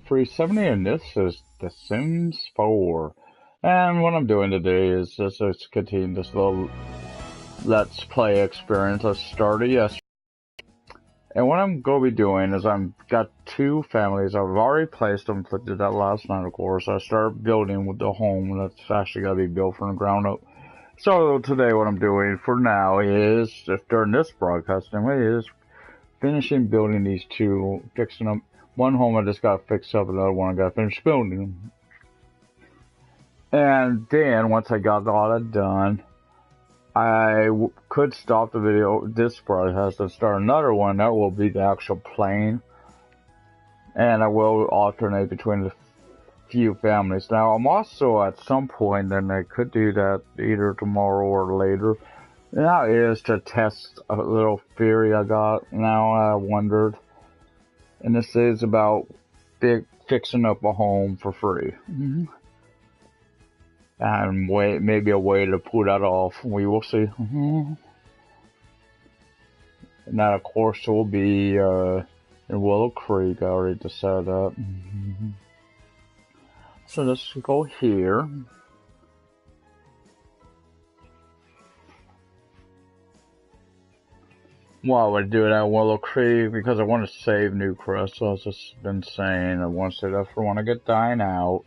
370 and this is The Sims 4. And what I'm doing today is just continue this little Let's Play experience I started yesterday. And what I'm going to be doing is I've got two families. I've already placed them, did that last night of course. I started building with the home that's actually got to be built from the ground up. So today what I'm doing for now is, if during this broadcast anyway, is finishing building these two, fixing them. One home I just got to fix up, another one I got to finish building. And then, once I got all that done, I could stop the video, this broadcast, and start another one. That will be the actual plane. And I will alternate between the few families. Now, I'm also, at some point, and I could do that either tomorrow or later, and that is to test a little theory I got. Now, I wondered, and this is about fixing up a home for free. And maybe a way to pull that off. We will see. And that, of course, will be in Willow Creek. I already decided that. So let's go here. Why would I do it at Willow Creek? Because I want to save Newcrest. So I've just been saying I want to say that for when I get dying out,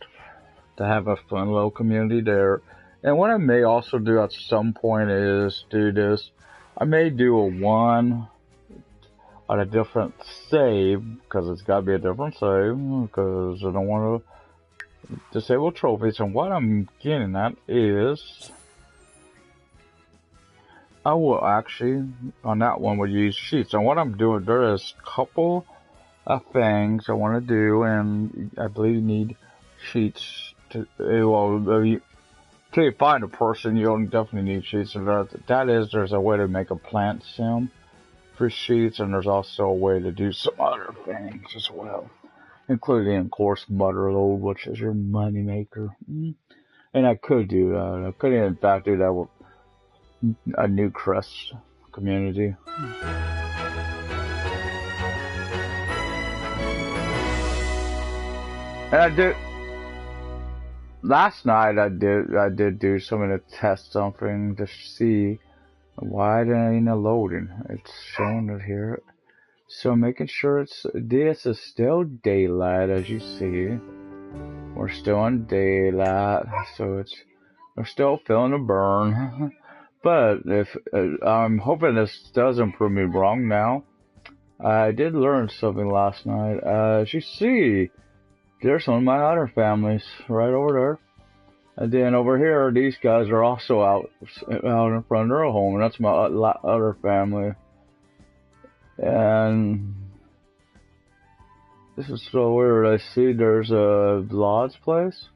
to have a fun little community there. And what I may also do at some point is do this. I may do a one on a different save, because it's got to be a different save, because I don't want to disable trophies. And what I'm getting at is, I will actually, on that one, will use sheets. And what I'm doing, there is a couple of things I want to do, and I believe you need sheets to, well, till you find a person, you'll definitely need sheets. And that is, there's a way to make a plant sim for sheets, and there's also a way to do some other things as well, including, of course, Motherlode, which is your money maker. And I could do that. I could, in fact, do that with a Newcrest community. And I did last night. I did do something to test something to see why it ain't loading. It's showing it here, so making sure this is still daylight. As you see, we're still in daylight, so we're still feeling the burn. But if I'm hoping this doesn't prove me wrong now. I did learn something last night. As you see, there's one of my other families right over there. And then over here, these guys are also out in front of their home, and that's my other family. And this is so weird. I see there's a Vlad's place,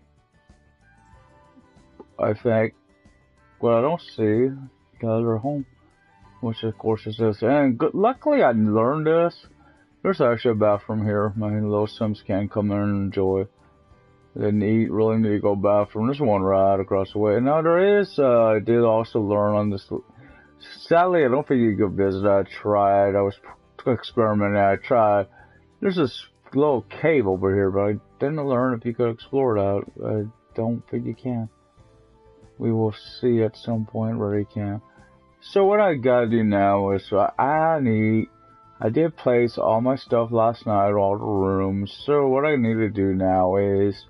I think. Well, I don't see guys are home, which of course is this. And luckily I learned this. There's actually a bathroom here. My little Sims can come in and enjoy. They really need to go bathroom. There's one right across the way. Now there is, I did also learn on this. Sadly, I don't think you could visit. I tried. I was experimenting. I tried. There's this little cave over here, but I didn't learn if you could explore that. I don't think you can. We will see at some point where you can. So what I gotta do now is I did place all my stuff last night, all the rooms. So what I need to do now is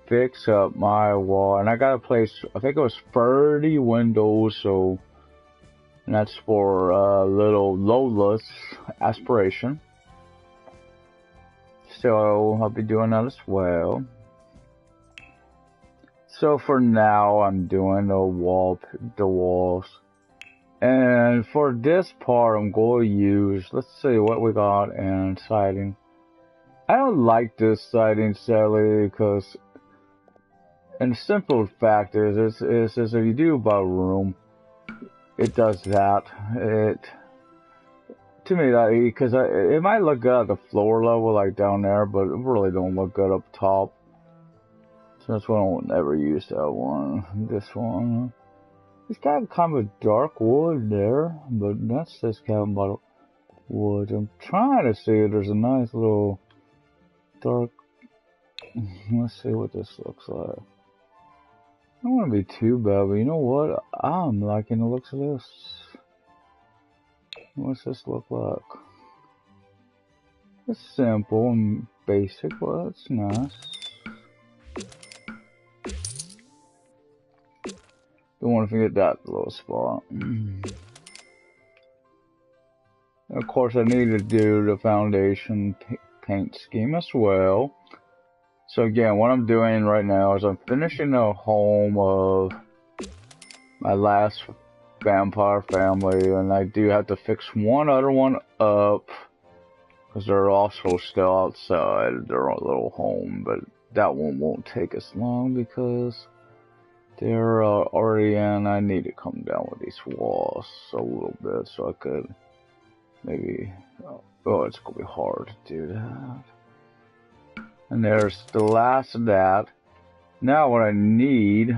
fix up my wall, and I gotta place, I think it was 30 windows. So, and that's for little Lola's aspiration. So I'll be doing that as well. So for now, I'm doing the walls. And for this part, I'm going to use, let's see what we got in siding. I don't like this siding, sadly, because, and the simple fact is if you do buy a room, it does that. To me, because it might look good at the floor level, like down there, but it really don't look good up top. So that's why I won't ever use that one. This one. It's got kind of dark wood there, but that's just kind of wood. I'm trying to see if there's a nice little dark Let's see what this looks like. I don't want to be too bad, but you know what? I'm liking the looks of this. What's this look like? It's simple and basic, but it's nice. Don't want to forget that little spot. Of course, I need to do the foundation paint scheme as well. So again, what I'm doing right now is I'm finishing the home of my last vampire family, and I do have to fix one other one up because they're also still outside their little home, but that one won't take as long because they're already in. I need to come down with these walls a little bit so I could maybe, oh, it's gonna be hard to do that. And there's the last of that. Now what I need,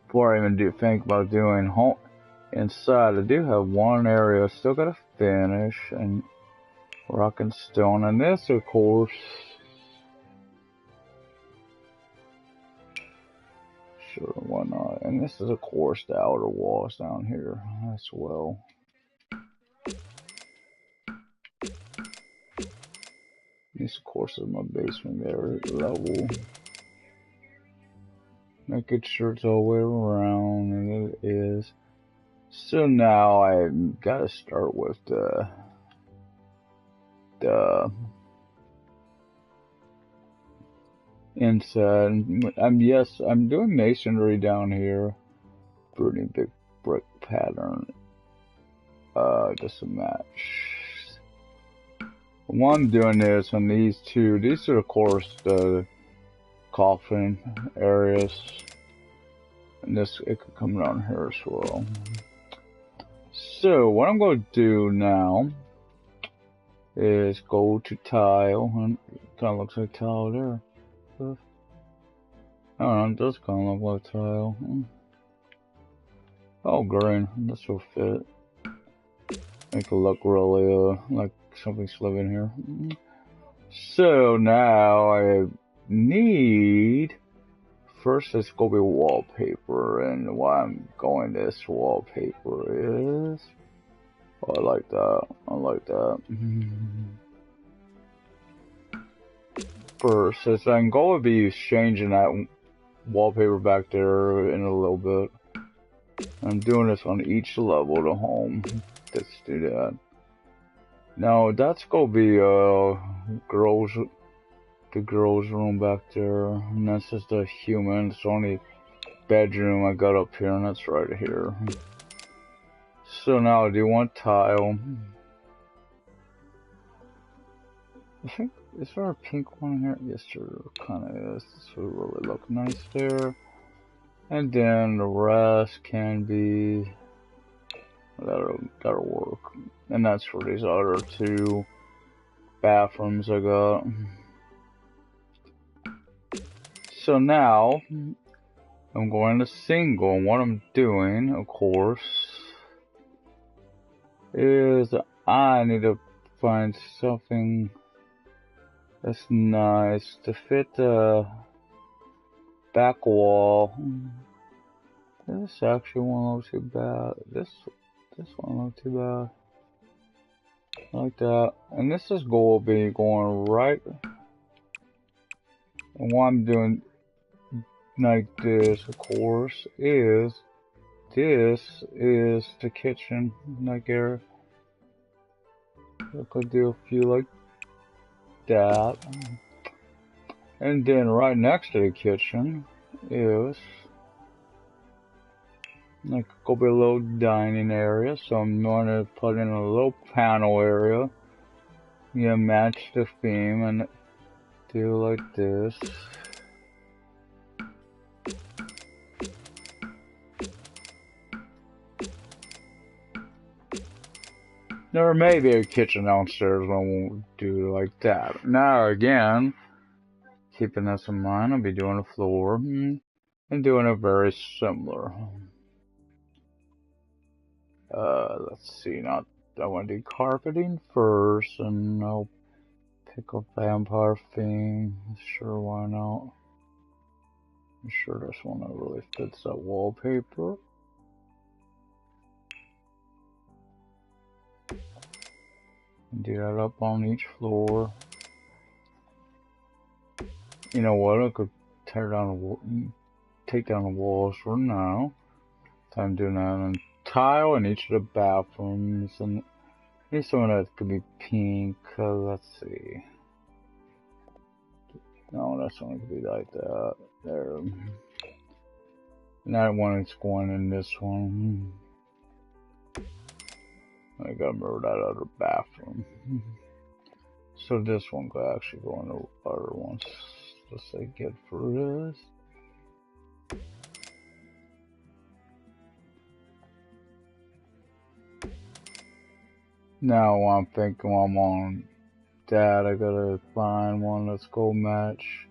before I even think about doing home inside, I do have one area I still gotta finish, and rock and stone. And this, of course, sure, why not? And this is, of course, the outer walls down here as well. This, of course, is my basement area level. Making sure it's all the way around, and it is. So now I gotta start with the inside. Yes, I'm doing masonry down here. Pretty big brick pattern. Just a match. While I'm doing this on these two, these are of course the coffin areas. And this, it could come down here as well. So what I'm going to do now is go to tile, and it kind of looks like tile there. I don't know, it does kind of look like tile. Oh, green, this will fit. Make it look really like something's living here. So now I need, first it's gonna be wallpaper, and why I'm going this wallpaper is, oh, I like that. I like that. First, since I'm going to be changing that wallpaper back there in a little bit. I'm doing this on each level of the home. Let's do that. Now that's gonna be the girls' room back there, and that's just a human. It's the only bedroom I got up here, and that's right here. So now I do one tile. I think, is there a pink one here? Yes, there kind of is. This would really look nice there. And then the rest can be, that'll work. And that's for these other two bathrooms I got. So now I'm going to single, and what I'm doing, of course, is I need to find something that's nice to fit the back wall. This actually won't look too bad. This won't look too bad. Like that. And this is going to be going right. And what I'm doing like this, of course, is this is the kitchen, like area. I could do a few like that. And then right next to the kitchen is like go be a little dining area, so I'm going to put in a little panel area. Yeah, match the theme and do like this. There may be a kitchen downstairs, but I won't do like that. Now again, keeping this in mind, I'll be doing a floor and doing it very similar. Let's see, I want to do carpeting first, and I'll Pick a vampire theme. Sure, why not? I'm sure this one really fits that wallpaper. Do that up on each floor. You know what? I could tear down take down the walls for now. Time doing that on tile in each of the bathrooms, and maybe some of that could be pink. Let's see. No, that's one could be like that. There. And that one is going in this one. I gotta remember that other bathroom. So this one could actually go in the other ones. Let's say get for this. Now I'm thinking while I'm on that, I gotta find one that's go match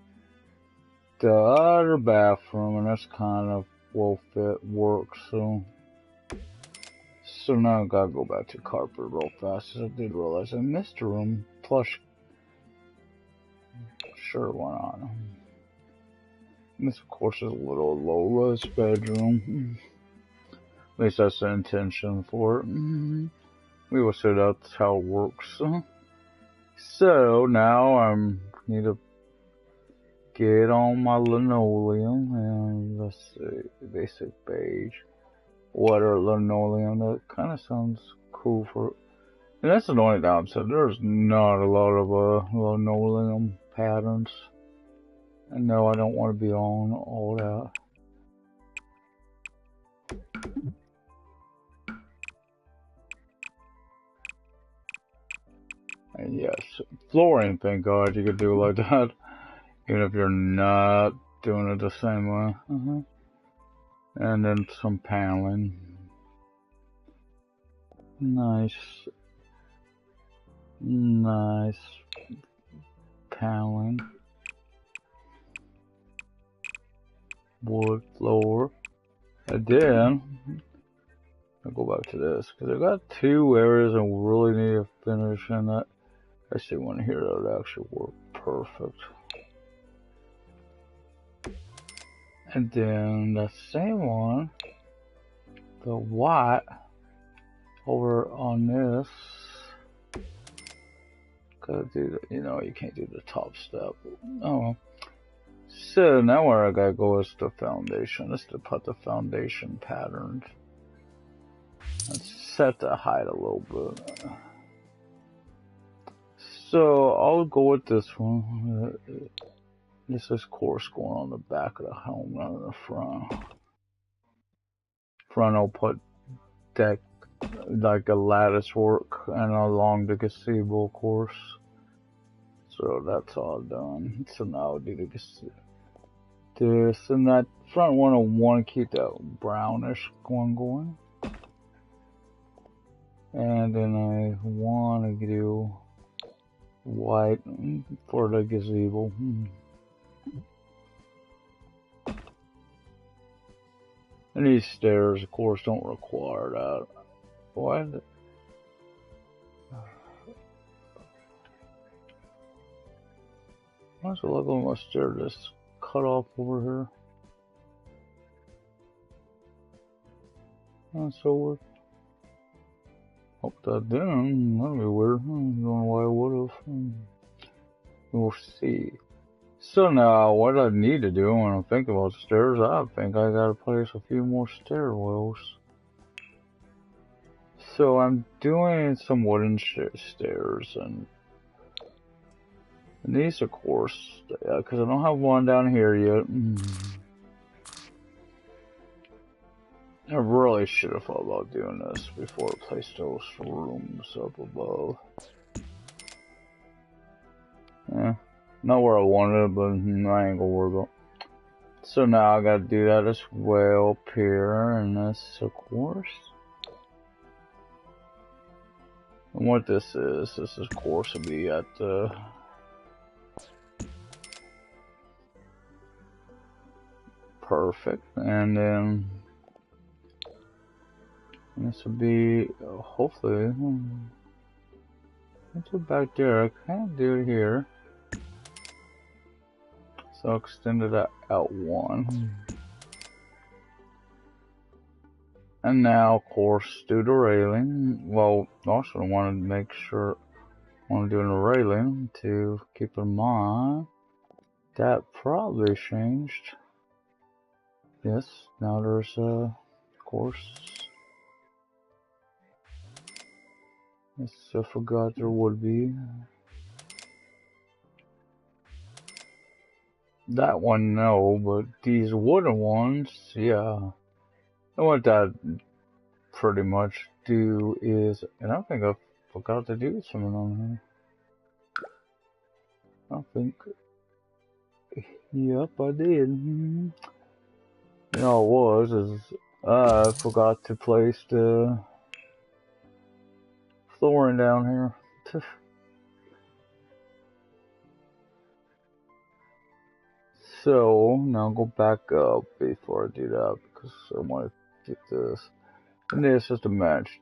the other bathroom, and that's kind of will fit work. So now I gotta go back to carpet real fast. I did realize I missed a room. Plush. Sure, why not? This, of course, is a little low-res bedroom. At least that's the intention for it. We will see that's how it works. So now I need to get on my linoleum, and let's see, basic beige. Water linoleum, that kind of sounds cool for, and that's the only downside. There's not a lot of linoleum patterns, and no, I don't want to be on all that. And yes, flooring, thank God you could do like that, even if you're not doing it the same way. And then some paneling. Nice paneling. Wood floor. And then I'll go back to this because I got two areas I really need to finish in that. I see one here that would actually work perfect. And then the same one, the white, over on this. Gotta do the, you know, you can't do the top step. Oh. So now where I gotta go is the foundation. Just to put the foundation patterns. And set the height a little bit. So I'll go with this one. This is course going on the back of the home, not in the front. Front I'll put deck like a lattice work and along the gazebo course. So that's all done. So now I'll do the gazebo. This and that front one I want to keep that brownish one going. And then I want to do white for the gazebo. And these stairs, of course, don't require that. Why? Might as well look on my stair just cut off over here. That's so weird. Hope that didn't. That'd be weird. I don't know why I would have. We'll see. So now, what I need to do when I think about stairs, I think I gotta place a few more stairwells. So I'm doing some wooden stairs, and these, of course, because I don't have one down here yet. I really should have thought about doing this before I placed those rooms up above. Yeah. Not where I wanted it, but I ain't gonna worry about it. So now I gotta do that as well up here, and this, of course. And what this is, of course, will be at the perfect, and then this will be hopefully. Can't do back there. I can't do it here. So I'll extend that out one. And now, of course, do the railing. Well, also I want to make sure when I'm doing the railing to keep in mind that probably changed. Yes, now there's of course. Yes, I forgot there would be. That one, no, but these wooden ones, yeah. And what that pretty much do is, and I think I forgot to do something on here. I think, yep, I did. You know, it was, is I forgot to place the flooring down here. So, now go back up before I do that, because I want to get this. And this is to match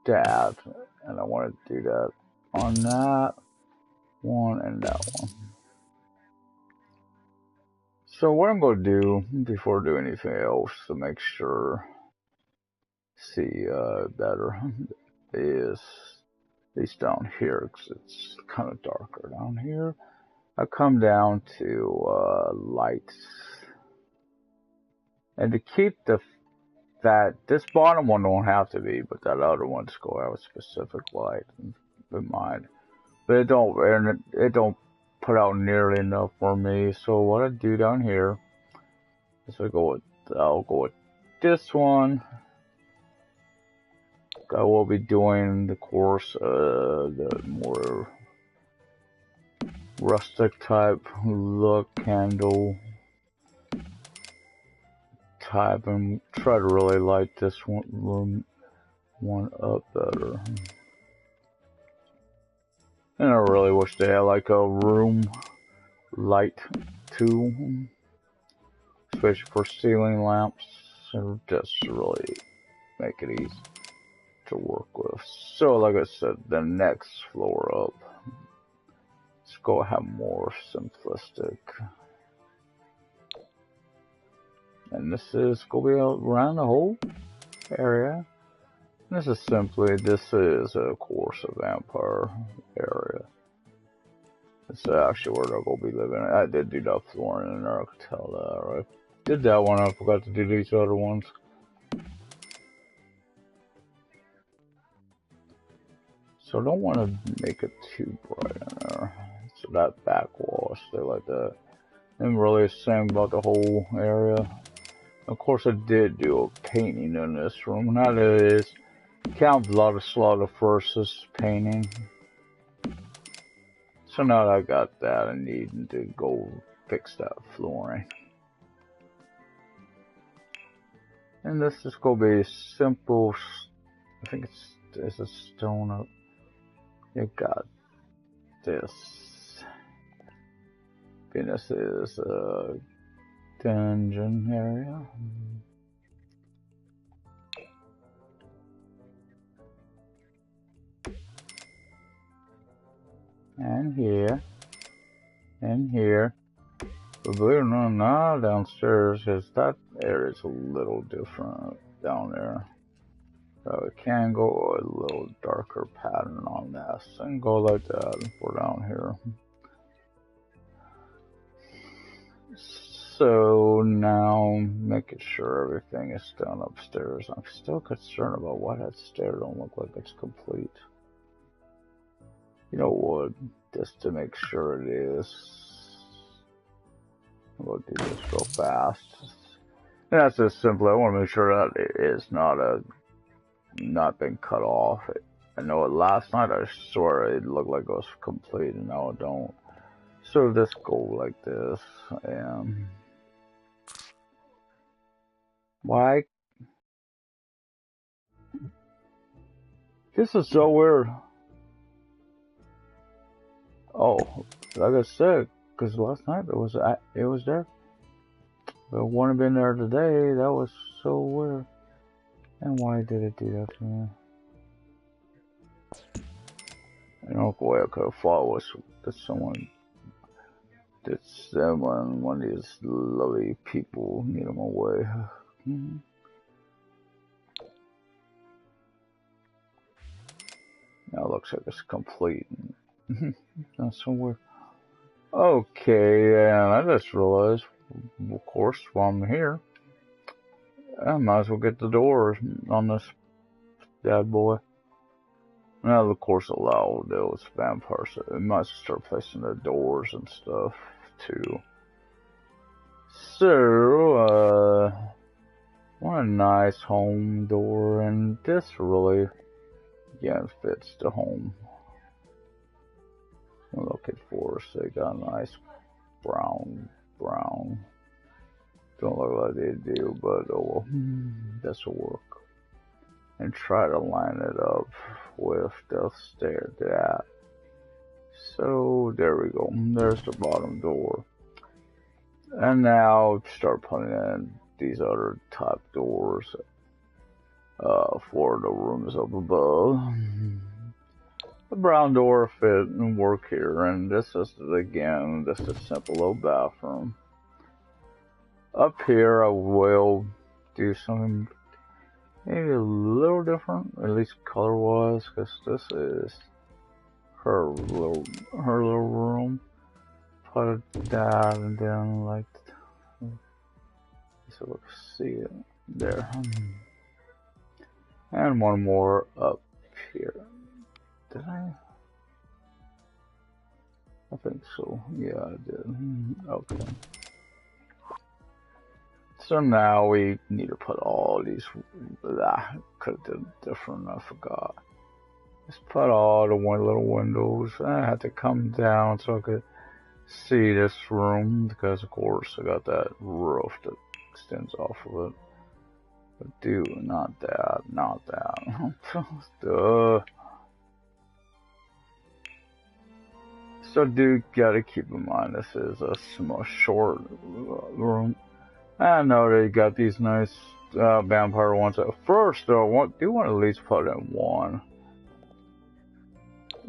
that, and I want to do that on that one and that one. So what I'm going to do before I do anything else to make sure see better is at least down here, because it's kind of darker down here. I come down to lights, and to keep this bottom one don't have to be, but that other one's go out with specific light in mind. But it don't put out nearly enough for me. So what I do down here is I'll go with this one. I will be doing the course the more rustic type look candle type, and try to really light this room one up better. And I really wish they had like a room light too, especially for ceiling lamps, or just really make it easy to work with. So like I said, the next floor up, let's go have more simplistic. And this is going to be around the whole area. This is of course a vampire area. This is actually where they're going to be living. I did do that flooring in there, I could tell that, right? Did that one, I forgot to do these other ones. So I don't want to make it too bright in there. So that back wall stay like that. And really saying about the whole area. Of course I did do a painting in this room. Now that is Count Blood Slaughter versus painting. So now that I got that, I need to go fix that flooring. And this is going to be simple. I think there's a stone up. You got this. And this is a dungeon area. And here. And here. But believe it or not, now downstairs, because that area is a little different down there. So it can go a little darker pattern on this and go like that for down here. So now making sure everything is done upstairs. I'm still concerned about why that stair don't look like it's complete. You know what? Just to make sure it is. We'll do this real fast. And that's just simply, I want to make sure that it is not been cut off. I know it last night I swore it looked like it was complete, and now it don't. So this go like this, and why? This is so weird. Oh, like I said, because last night it was there, but it wouldn't have been there today. That was so weird. And why did it do that to me? The only way I could have fought was that someone, one of these lovely people need him away. Now it looks like it's complete. That's so weird. Okay, and I just realized, of course, while I'm here, I might as well get the doors on this bad boy. Now, of course, allow those vampires. I might start placing the doors and stuff too. So, what a nice home door, and this really, fits the home I'm looking for. So, they got a nice brown. Don't look like they do, but oh well, this will work. And try to line it up with the stair that. So there we go. There's the bottom door. And now start putting in these other top doors for the rooms up above. The brown door fit and work here, and this is again just a simple little bathroom. Up here I will do something maybe a little different, at least color wise, because this is her little room. Put that and then like so we can see it there. And one more up here. Did I? I think so. Yeah, I did. Okay. So now we need to put all these. I could have done different. I forgot. Let's put all the little windows. I had to come down so I could see this room because, of course, I got that roof that extends off of it. But dude, not that. Duh. So, dude, gotta keep in mind this is a small, short room. I know they got these nice vampire ones. At first, though, I do want to at least put in one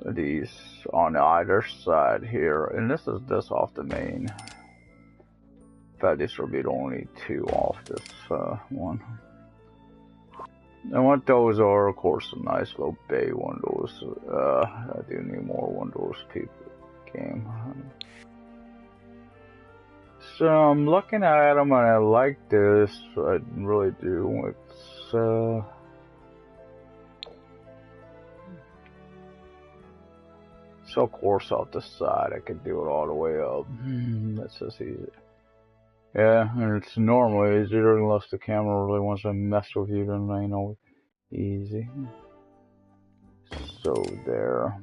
of these on either side here, and this is this off the main. In fact, this will be the only two off this one. And what those are, of course, a nice little bay windows. I do need more windows, people. Game. So I'm looking at them and I like this. I really do. It's so of course off the side I can do it all the way up. That's just easy. Yeah, and it's normally easier unless the camera really wants to mess with you, then I know easy. So there.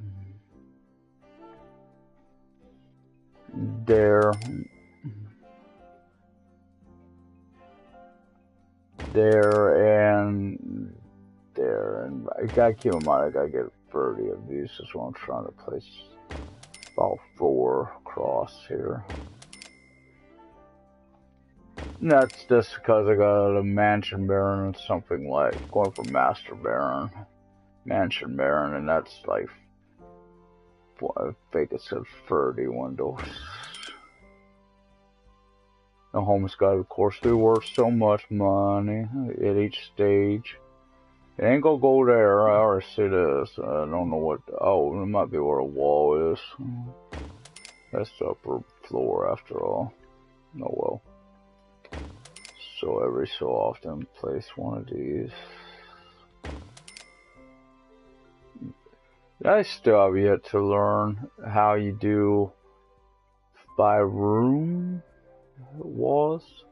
There, and I gotta keep in mind I gotta get 30 of these. That's what I'm trying to place about 4 across here. And that's just because I got a Mansion Baron and something like going for Master Baron, Mansion Baron, and that's like I think it said 30 windows. The home's got, of course, do worth so much money at each stage. It ain't gonna go there. I already see this. I don't know what. Oh, it might be where a wall is. That's the upper floor, after all. Oh well. So every so often, place one of these. I still have yet to learn how you do by room walls.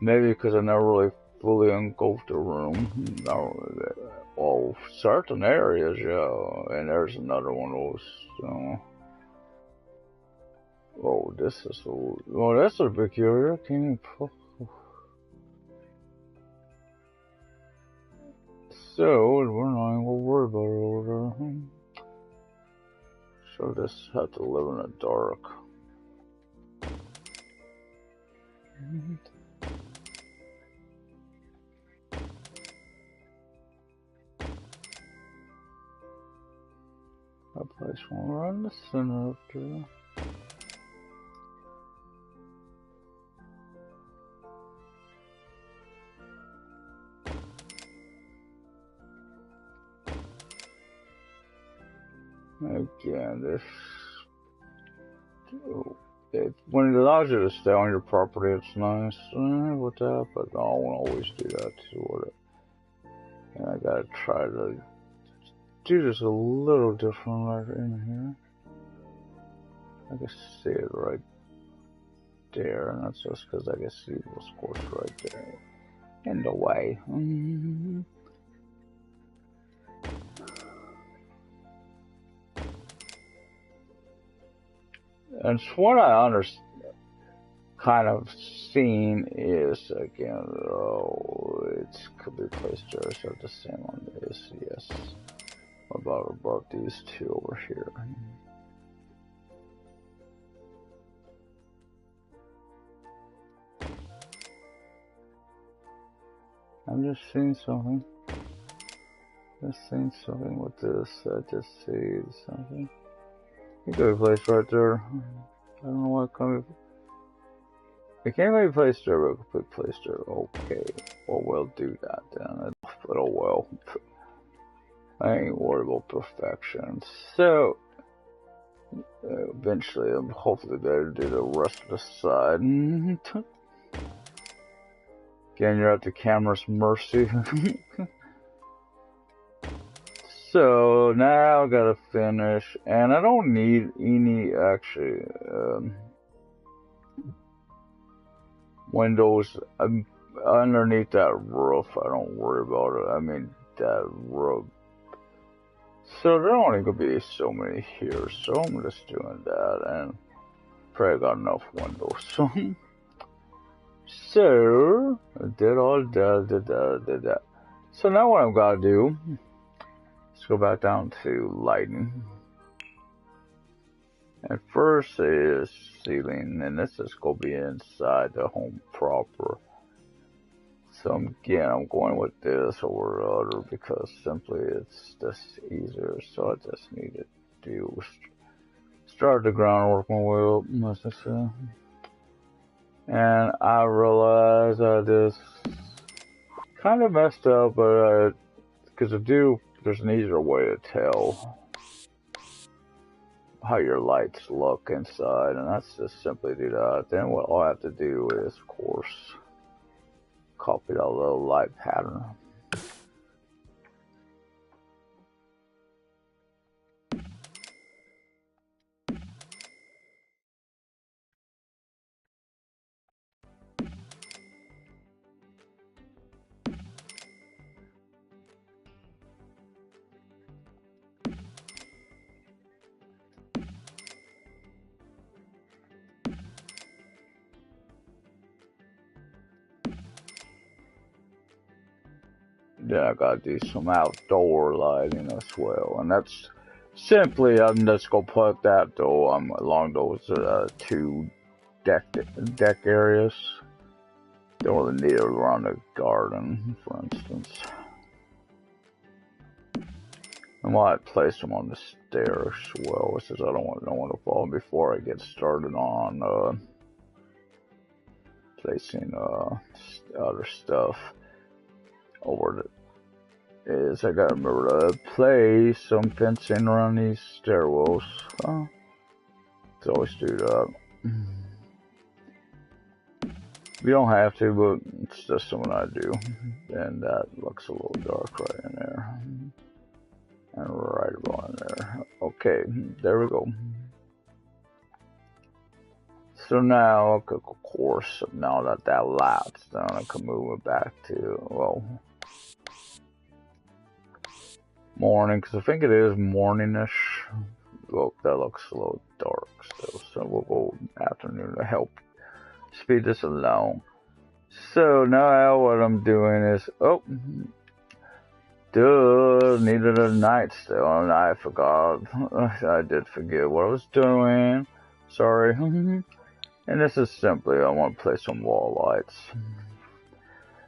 Maybe because I never really fully engulfed a room. Well, certain areas, yeah. And there's another one of those. So. Oh, this is that's a peculiar. Can you pull? So, we're not going to worry about it over there. So, just have to live in the dark. I place one right in the center up there. Again, this when it allows you to stay on your property, it's nice with that, but I don't always do that too. And I gotta try to do this a little different right in here. I can see it right there, and that's just because I can see the squash right there in the way. And what I understand, kind of seen is again, oh, it could be placed there, so the same on this, yes. About these two over here. I'm just seeing something. Just seeing something with this. I just see something. It could be placed right there. I don't know why it can't be. It can't be placed there, but it could be placed there. Okay. Well, we'll do that then. But oh well. I ain't worried about perfection. So, eventually, I'm hopefully better do the rest of the side. Again, you're at the camera's mercy. So now I gotta finish, and I don't need any actually windows underneath that roof. I don't worry about it. I mean that roof. So there only gonna be so many here, so I'm just doing that, and probably got enough windows. So I did all that. So now what I'm gonna do. Let's go back down to lighting. And first is ceiling, and this is going to be inside the home proper. So again, I'm going with this over the other because simply it's just easier. So I just need to do start the groundwork my way up, must I say. And I realize I just kind of messed up, but because there's an easier way to tell how your lights look inside, and that's just simply do that. Then what I'll have to do is, of course, copy that little light pattern. Then I gotta do some outdoor lighting as well, and that's simply I'm just gonna put that though along those two deck areas. Don't really need it around the garden, for instance. I might place them on the stairs as well, since I don't want to fall before I get started on placing other stuff over the. I gotta remember to place some fencing around these stairwells. Let's always do that. You don't have to, but it's just something I do. And that looks a little dark right in there. And right about in there. Okay, there we go. So now, of course, now that light's done, I can move it back to, well, morning, because I think it is morningish. Look, that looks a little dark still, so we'll go afternoon to help speed this along. So now what I'm doing is, needed a night still, and I forgot. I did forget what I was doing. Sorry. And this is simply, I want to place some wall lights.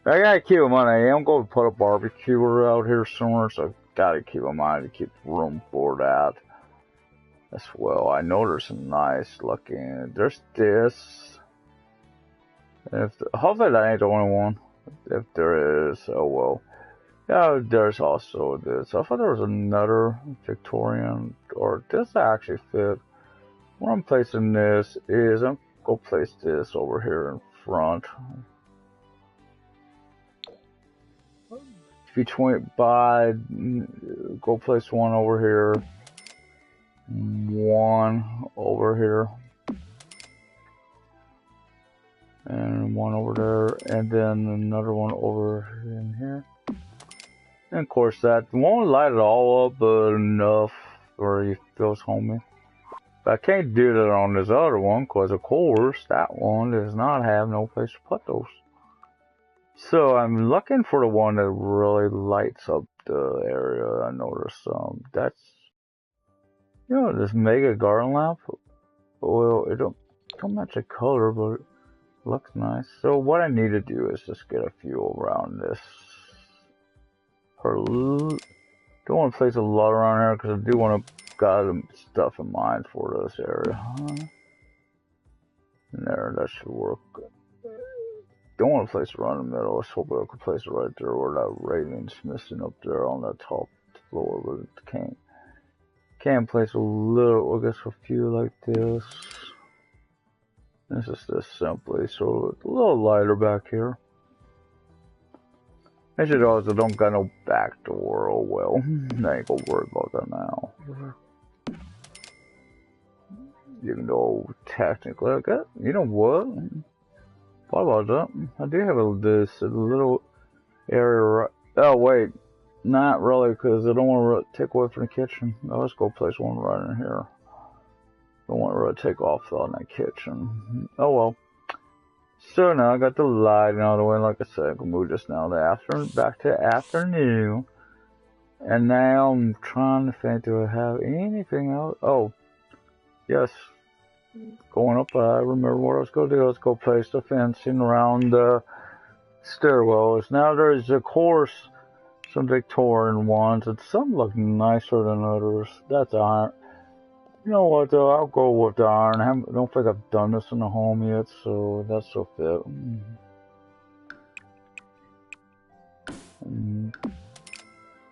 I gotta keep in mind, I am going to put a barbecue out here somewhere, so I gotta keep in mind to keep room for that. as well. I know there's some nice looking. There's this. Hopefully that ain't the only one. If there is, oh well. Yeah, there's also this. I thought there was another Victorian, or this actually fit. Where I'm placing this is, I'm gonna place this over here in front. Between, go place one over here. One over here. And one over there, and then another one over in here. And of course that won't light it all up, but enough where he feels homey. But I can't do that on this other one, because of course that one does not have no place to put those. So I'm looking for the one that really lights up the area. I noticed that's, you know, this mega garden lamp. Well, it don't match the color, but it looks nice. So what I need to do is just get a few around this. Don't want to place a lot around here because I do want to got some stuff in mind for this area. There, that should work. Don't want to place it around the middle. I was hoping I could place it right there where that railing's missing up there on that top floor, but it can't place a little, I guess a few like this. This is just simply so it's a little lighter back here. As you know, I don't got no back door. Oh well, I ain't gonna worry about that now. Even though technically, I got, you know what? What about that? I do have this little area. Oh wait, not really, because I don't want to take away from the kitchen. No, let's go place one right in here. Don't want to really take off on that kitchen. Oh well. So now I got the lighting out of the way. Like I said, I can move this now to back to afternoon. And now I'm trying to think, do I have anything else? Oh, yes. Going up, I remember what I was going to do. Let's go place the fencing around the stairwells. Now there's, of course, some Victorian ones, and some look nicer than others. That's iron. You know what, though? I'll go with the iron. I don't think I've done this in the home yet, so that's so fit.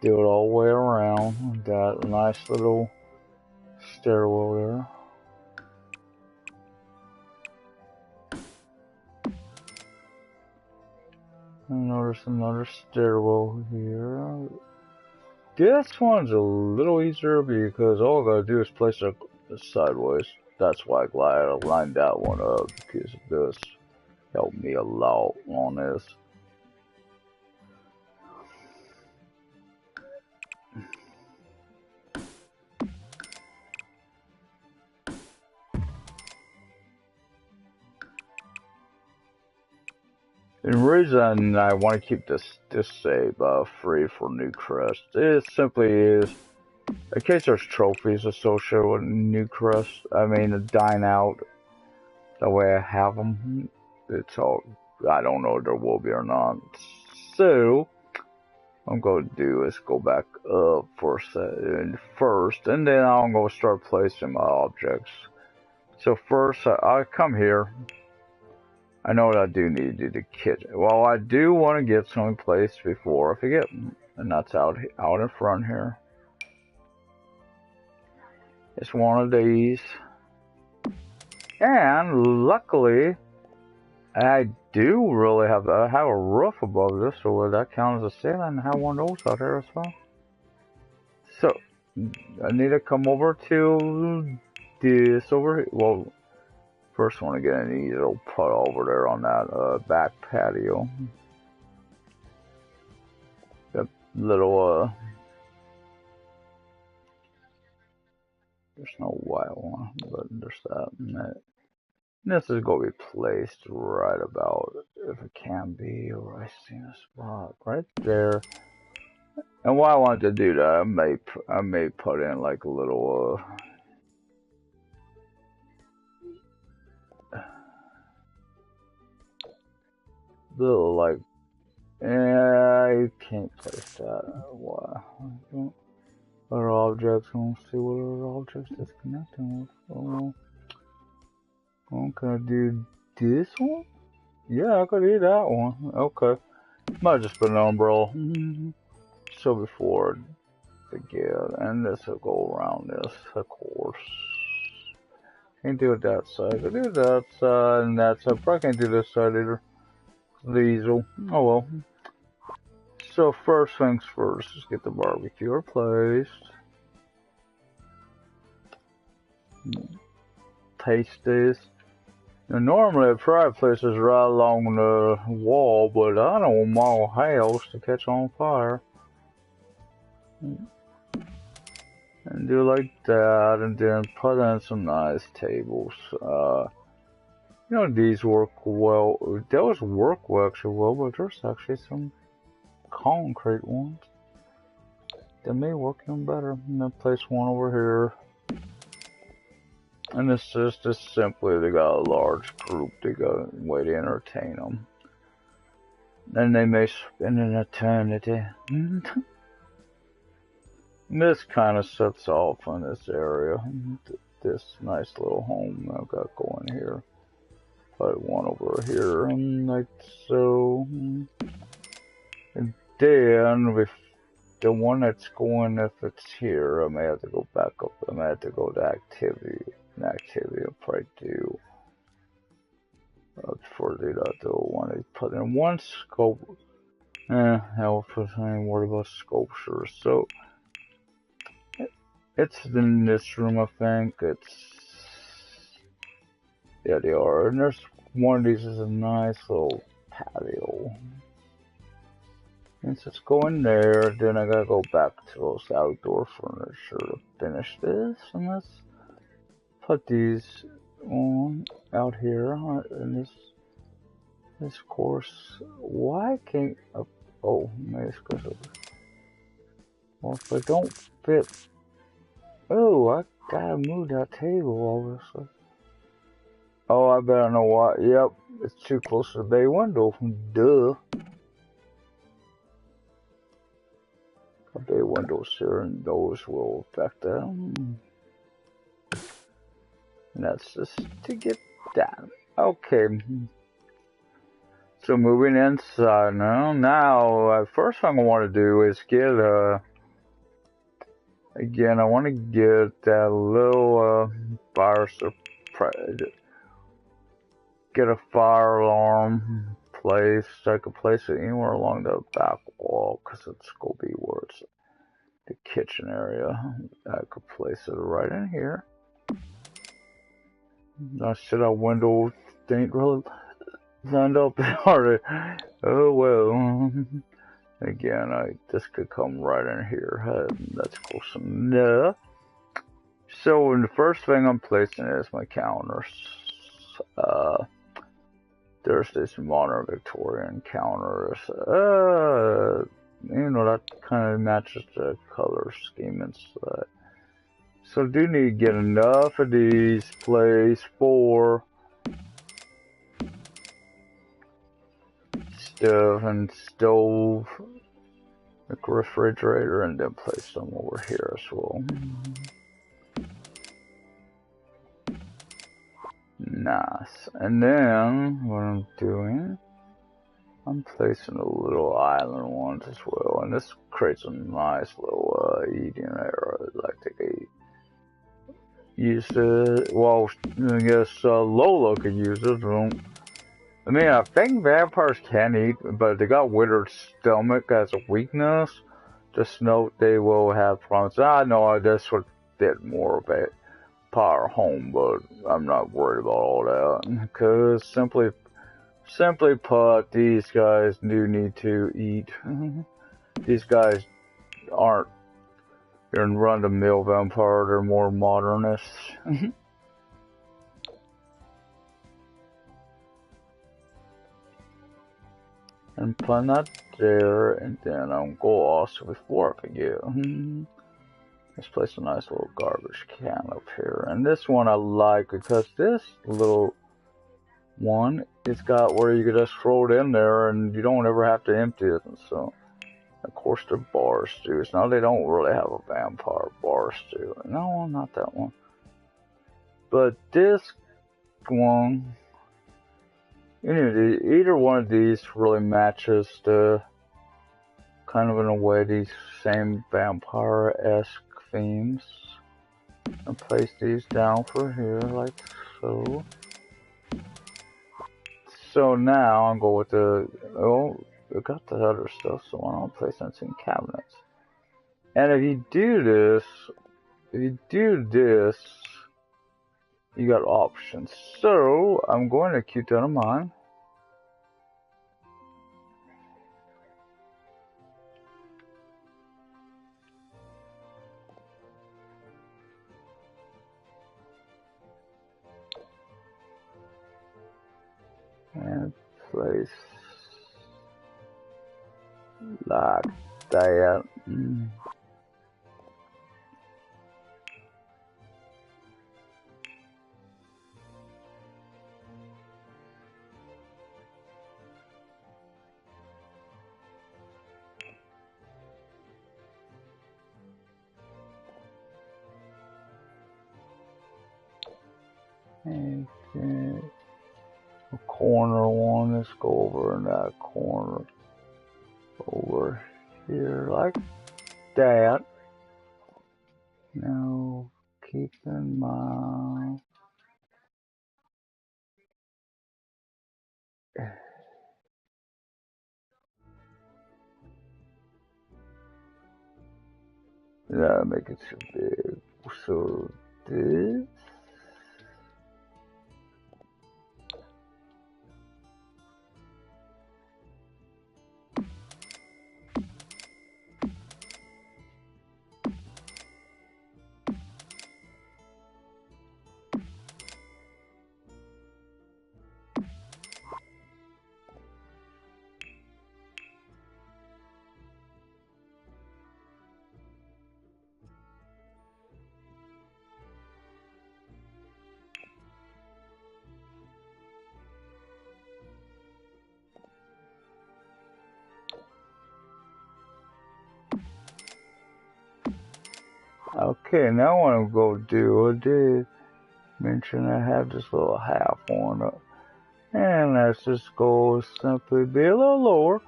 Do it all the way around. Got a nice little stairwell there. And notice another stairwell here. This one's a little easier because all I gotta do is place it sideways. That's why I lined that one up, because this helped me a lot on this. The reason I want to keep this save free for Newcrest is simply in case there's trophies associated with Newcrest. I mean, dine out. That way I have them. It's all, I don't know if there will be or not. So what I'm going to do is go back up first, and then I'm going to start placing my objects. So first, I come here. I know what I do need to do the kitchen. Well, I do want to get some place before I forget, and that's out in front here. It's one of these, and luckily, I do really have a roof above this, so that counts as a ceiling. I have one of those out there as well. So I need to come over to this over here. Well, first I want to get an easy little put over there on that back patio. That little there's no white one, but there's that. And this is going to be placed right about, if it can be, right in a spot right there. And why I wanted to do that, I may put in like a little like, I can't place that. Why? Other objects. I want to see what other objects it's connecting with. Oh, well, can I do this one? Yeah, I could do that one. Okay. Might just put an umbrella. So before I forget, and this will go around this, of course. Can't do it that side. I can do that side and that side. Probably can't do this side either. These will. Oh well. So first things first, let's get the barbecue replaced. Taste this. Now, normally a fireplace is right along the wall, but I don't want my house to catch on fire. And do like that, and then put in some nice tables. You know, these work well. Those work well, actually well, but there's actually some concrete ones that may work even better. I'm gonna place one over here. And it's just simply they got a large group to go way to entertain them. And they may spend an eternity. This kind of sets off on this area. This nice little home I've got going here. Put one over here, like so. And then with the one that's going, if it's here, I may have to go back up. I may have to go to activity. An activity I'll probably do. Before they do that, though, I want to put in one scope. Hell, I ain't worried about sculpture. So, it's in this room, I think. Yeah, they are. And there's one of these is a nice little patio. And so let's go in there. Then I gotta go back to those outdoor furniture to finish this. And let's put these on out here. And this course. Why can't. Oh, maybe it's because of. Well, if I don't fit. Oh, I gotta move that table, obviously. Oh, I better know why. Yep, it's too close to the bay window. Duh. The bay windows here, and those will affect them. And that's just to get that. Okay. So moving inside now. Now, first thing I want to do is get again, I want to get that little fire suppressor. Get a fire alarm placed. I could place it anywhere along the back wall because it's going to be where it's the kitchen area. I could place it right in here. I said our window ain't really lined up hard. Oh well. Again, this could come right in here. That's close enough. So the first thing I'm placing is my counters. There's this modern Victorian counters. You know, that kind of matches the color scheme inside. So do need to get enough of these placed for stove, the refrigerator, and then place them over here as well. Nice. And then what I'm doing, I'm placing a little island ones as well, and this creates a nice little eating area. Like they could use it. Well, I guess Lola could use it. I mean, I think vampires can eat, but they got withered stomach as a weakness. Just note they will have problems. I know this would fit more of a power home, but I'm not worried about all that. Because simply put, these guys do need to eat. These guys aren't run-of-the-mill vampire, they're more modernists. And put that there, and then I'm go also before I forget. Let's place a nice little garbage can up here. And this one I like because this little one, it's got where you can just throw it in there and you don't ever have to empty it. And so Of course, they're bar stews. No, they don't really have a vampire bar stew. No, not that one. But this one, either one of these really matches the kind of in a way these same vampire-esque themes. And place these down for here, like so. So now I'm going with the we got the other stuff, so why don't I place them in cabinets? And if you do this, you got options. So I'm going to keep that in mind. And place like that. Okay. A corner one, let's go over in that corner. Over here, like that. Now, keep in mind. Yeah, make it too big. So this. Okay, now what I'm going to do, I did mention I have this little half on it. And let's just go simply be a little lower.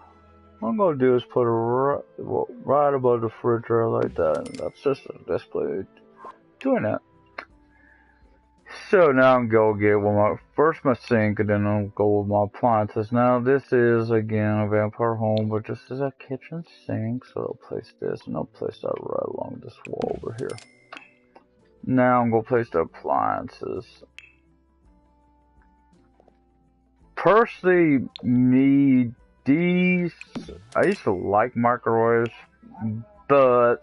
What I'm going to do is put it right above the refrigerator like that. And that's just a display doing that. So now I'm going to get first my sink, and then I'll go with my appliances. Now this is, again, a vampire home, but this is a kitchen sink. So I'll place this, and I'll place that right along this wall over here. Now I'm going to place the appliances. Personally, I used to like microwaves, but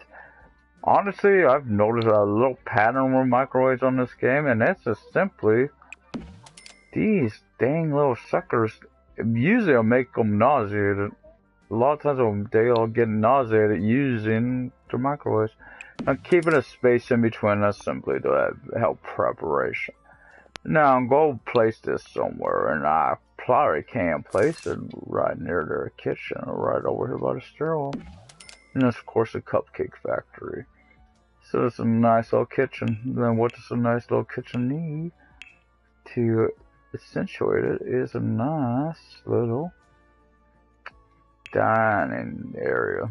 honestly, I've noticed a little pattern with microwaves on this game, and that's just simply these dang little suckers. Usually I'll make them nauseated. A lot of times they'll get nauseated using the microwaves. I'm keeping a space in between us simply to help preparation. Now I'm going to place this somewhere, and I probably can place it right near their kitchen, or right over here by the stairwell. And that's of course a cupcake factory. So it's a nice little kitchen. Then what does a nice little kitchen need to accentuate it is a nice little dining area.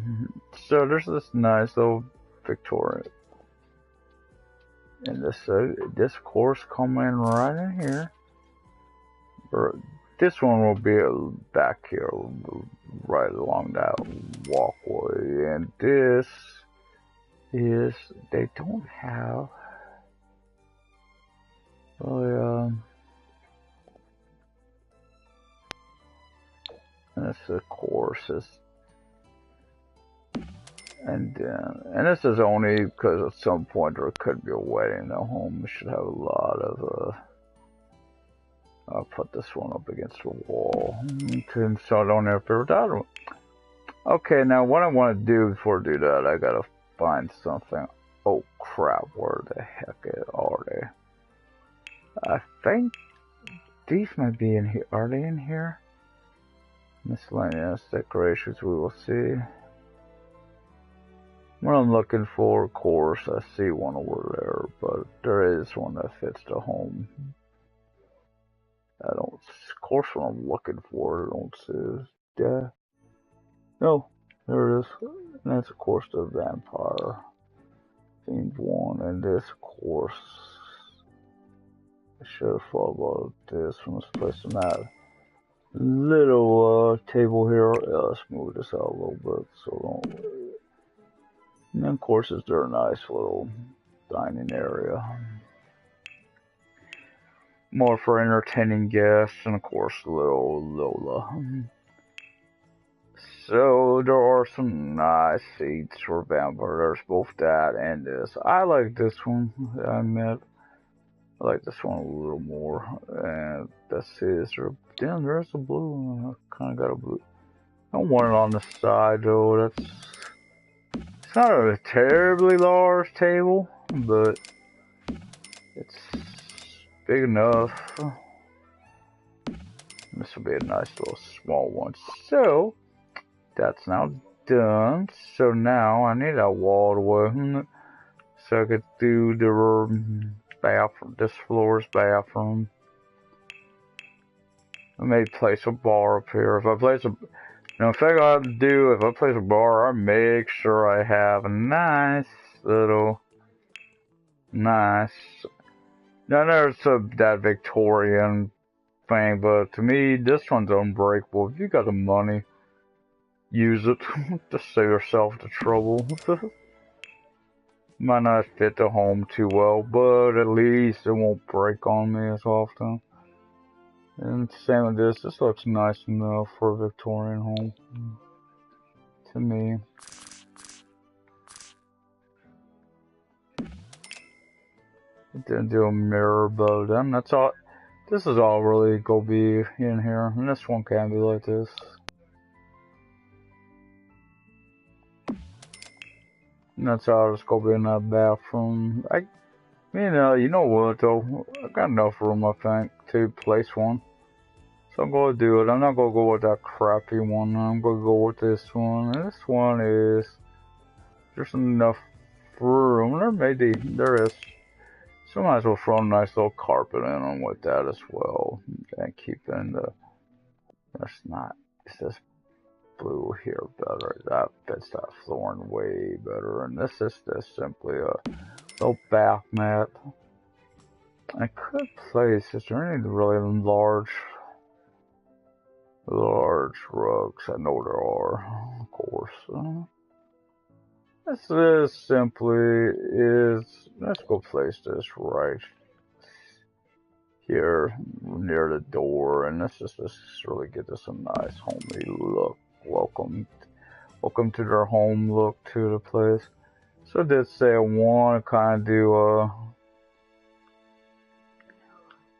So there's this nice little Victorian. And this of course coming right in here. This one will be back here, right along that walkway. And this is, they don't have really, this of course is, and this is only because at some point there could be a wedding at home. We should have a lot of I'll put this one up against the wall. Okay, so I don't have to without it. Okay, now what I want to do before I do that, I gotta find something. Oh crap, where the heck are they? I think these might be in here. Are they in here? Miscellaneous decorations, we will see. What I'm looking for, of course, I see one over there, but there is one that fits the home. I don't, of course, what I'm looking for, I don't see. Yeah. No, there it is. And that's, of course, the vampire themed one. And this, of course, I should have thought about this from this place in that little table here. Let's move this out a little bit so don't. And then, of course, is there a nice little dining area. More for entertaining guests, and of course, little Lola. So, there are some nice seats for vampire. There's both that and this. I like this one, I admit. I like this one a little more. And that's it. Damn, there's a blue one. I kind of got a blue. I don't want it on the side, though. It's not a terribly large table, but it's big enough. This will be a nice little small one. So, that's now done. So now I need a wall to work. So I could do the bathroom. This floor's bathroom. I may place a bar up here. If I place a thing I have to do, if I place a bar, I make sure I have a nice little, now there's that Victorian thing, but to me, this one's unbreakable. If you got the money, use it. Just save yourself the trouble. Might not fit the home too well, but at least it won't break on me as often. And same with this. This looks nice enough for a Victorian home. To me. Didn't do a mirror, but then that's all. This is all really gonna be in here. And this one can be like this. And that's all it's gonna be in that bathroom. You know what though? I got enough room, I think, to place one. So I'm gonna do it. I'm not gonna go with that crappy one. I'm gonna go with this one. And this one is there's enough room. There is. So I might as well throw a nice little carpet in on with that as well. And keep in it's this blue here better. That fits that flooring way better. And this is just simply a little bath mat. I could place, is there any really large rugs? I know there are, of course. This is simply let's go place this right here near the door, and let's just really get this a nice homey look. Welcome to their home look to the place. So I did say I want to kind of do a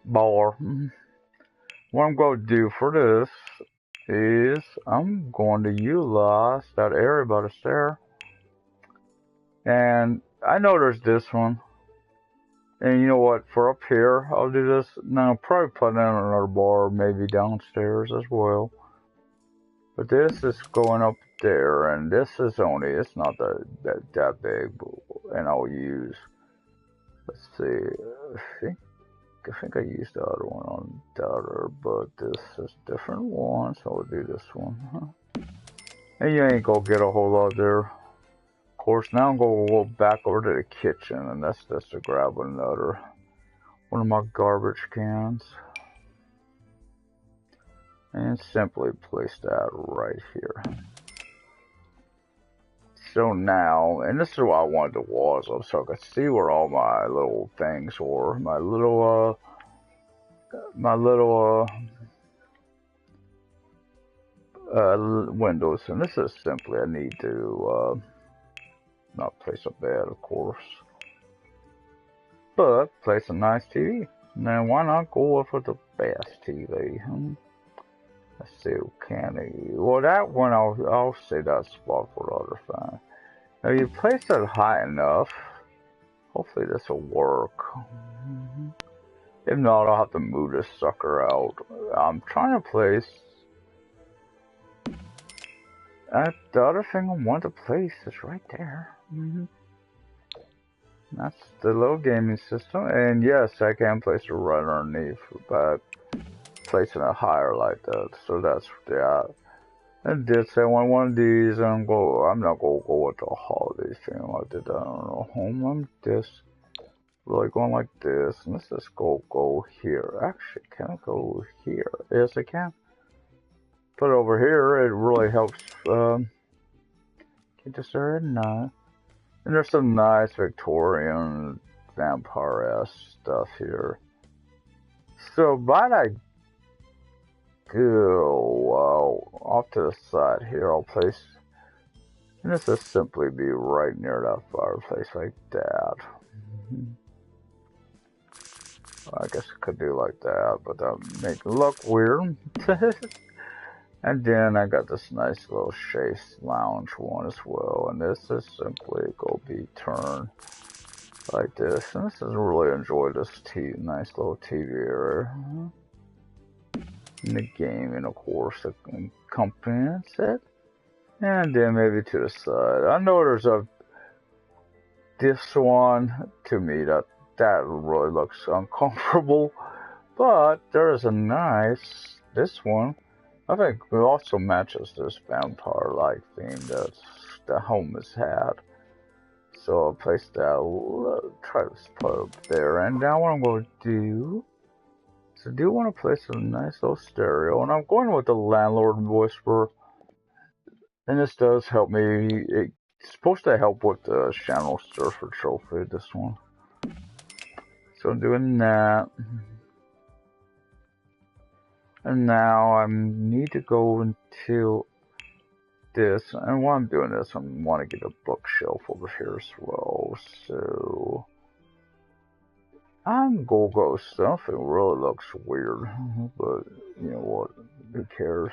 bar. What I'm going to do for this is I'm going to utilize that area by the stair. And I know there's this one. And you know what? For up here, I'll do this. Now, I'll probably put in another bar, maybe downstairs as well. But this is going up there, and this is it's not that big. And I'll use, let's see, I think I used the other one on the other, but this is a different one, so I'll do this one. And you ain't gonna get a whole lot there. Of course, now I'm gonna go back over to the kitchen, and that's just to grab one of my garbage cans. And simply place that right here. So now, and this is why I wanted the walls up, so I could see where all my little things were. My little windows. And this is simply, I need to, not place a bed, of course, but place a nice TV. Now, why not go for the best TV? Let's see, well, that one, I'll say that spot for the other thing. Now, you place it high enough, hopefully this will work. If not, I'll have to move this sucker out. I'm trying to place, the other thing I want to place is right there. Hmm. That's the little gaming system, and yes, I can place it right underneath, but placing it higher like that. So that's yeah. I did say one of these, I'm not gonna go with the holiday thing like that. I don't know. Home, I'm just really going like this, and let's just go here. Actually, can I go here? Yes, I can. Put it over here. It really helps. Get this area nice. And there's some nice Victorian vampire-esque stuff here. So by that go off to the side here, I'll place, and this will simply be right near that fireplace like that. I guess I could do like that, but that would make it look weird. And then I got this nice little chaise lounge one as well, and this is simply go be turned like this. And this is really enjoy this nice little TV area. And the game, and of course, the accompanies it. And then maybe to the side. I know there's this one, to me, that really looks uncomfortable. But there is a nice, this one, I think it also matches this vampire-like theme that the home has had. So I'll place that, try to put it up there. And now what I'm going to do, so I do want to place a nice little stereo. And I'm going with the Landlord Whisperer. And this does help me, it's supposed to help with the Channel Surfer trophy, this one. So I'm doing that. And now I need to go into this. And while I'm doing this, I want to get a bookshelf over here as well. So I'm gonna go something really looks weird. But you know what? Who cares?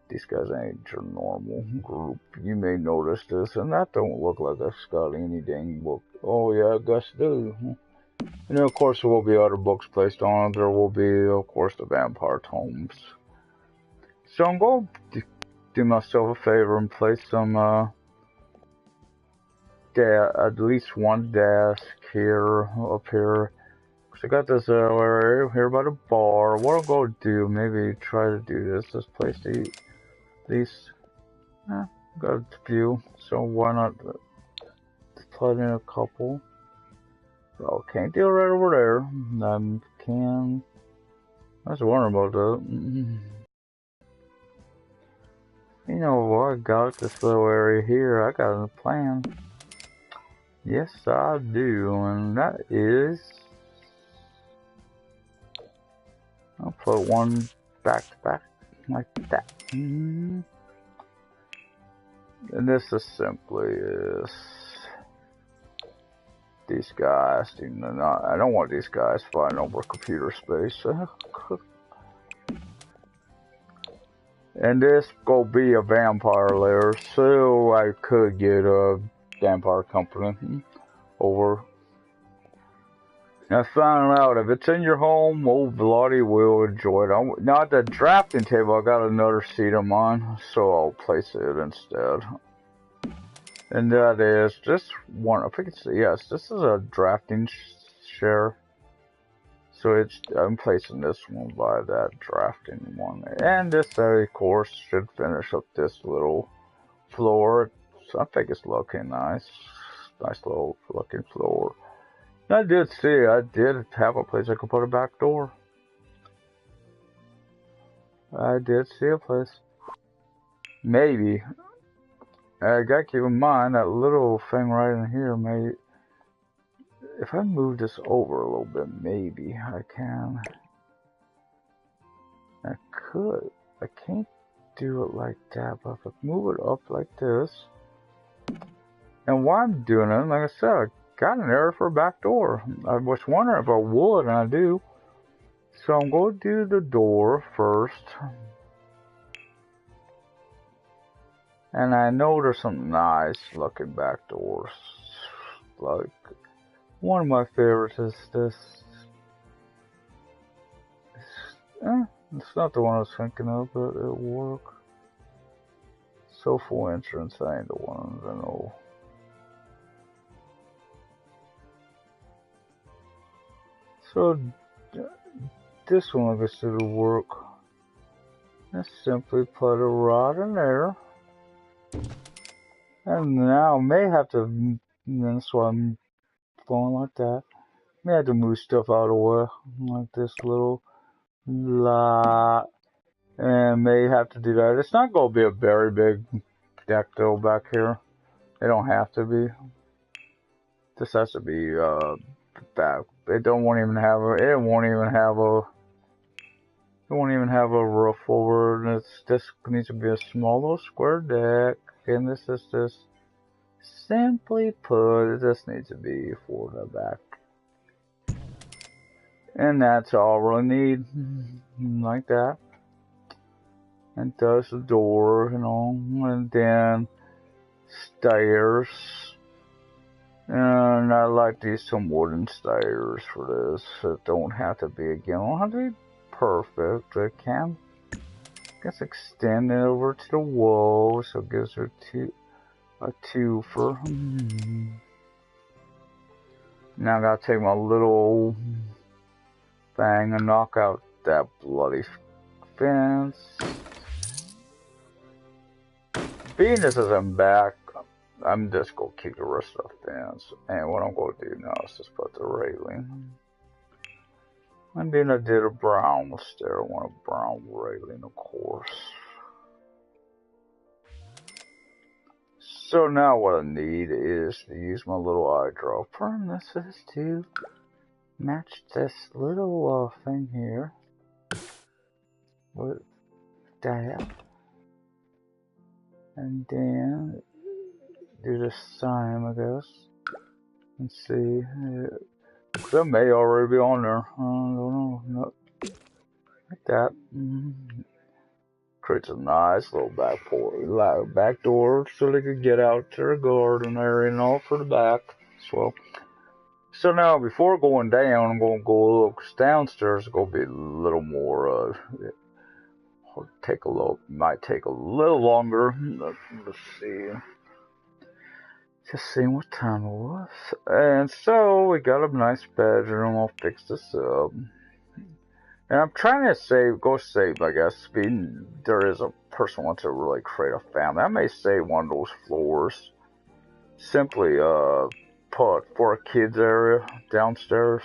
These guys ain't your normal group. You may notice this, and that don't look like it's got any dang book. Oh yeah, I guess it do. And then of course there will be other books placed on it. There will be, of course, the vampire tomes. So I'm going to do myself a favor and place some, at least one desk here, up here. So I got this area here by the bar. What I'm going to do, maybe try to do this. Let's place these. Got a few, so why not plug in a couple? Oh, can't do it right over there. I was wondering about that. You know what? I got this little area here. I got a plan. Yes, I do, and that is, I'll put one back to back like that. And this is simply these guys. I don't want these guys fighting over computer space. And this go be a vampire lair, so I could get a vampire company over. I found out if it's in your home, old Bloody will enjoy it. Not the drafting table, I got another seat of mine, so I'll place it instead. And that is just one, I think it's, yes, this is a drafting chair. So I'm placing this one by that drafting one. And this, of course, should finish up this little floor. So I think it's looking nice. Nice little looking floor. I did have a place I could put a back door. I did see a place. Maybe. I gotta keep in mind that little thing right in here may, if I move this over a little bit, maybe I can. I could. I can't do it like that, but if I move it up like this, and while I'm doing it, like I said, I got an area for a back door. I was wondering if I would, and I do. So I'm going to do the door first. And I know there's some nice looking back doors. Like, one of my favorites is this. It's not the one I was thinking of, but it'll work. Soulful Entrance, I ain't the one I know. So this one, I guess, it'll work. Just simply put a rod in there. And now I may have to, that's why I'm going like that. May have to move stuff out of the way, like this little lot. And may have to do that. It's not going to be a very big deck though back here. They don't have to be. This has to be back. It won't even have a roof over it. This needs to be a small little square deck. And this is just simply put, it just needs to be for the back. And that's all we need. Like that. And there's the door, you know, and then stairs. And I like these some wooden stairs for this. It don't have to be, again, don't have to be perfect. It can just extend it over to the wall, so it gives her a twofer. Now I gotta take my little thing and knock out that bloody fence. Being this isn't back, I'm just gonna keep the rest of the fence. And what I'm gonna do now is just put the railing. And then I did a brown stair. I want a brown railing, of course. So now what I need is to use my little eyedropper, and this is to match this little thing here with that. And then do the same, I guess. And see. That may already be on there. I don't know. No. Like that. Creates a nice little back door so they could get out to the garden area and all for the back as well. So now, before going down, I'm going to go a little downstairs. It's going to be a little more, might take a little longer. Let's see. Just seeing what time it was. And so, we got a nice bedroom. I'll fix this up. And I'm trying to go save, I guess. There is a person who wants to really create a family. I may save one of those floors. Simply, put for a kids area downstairs.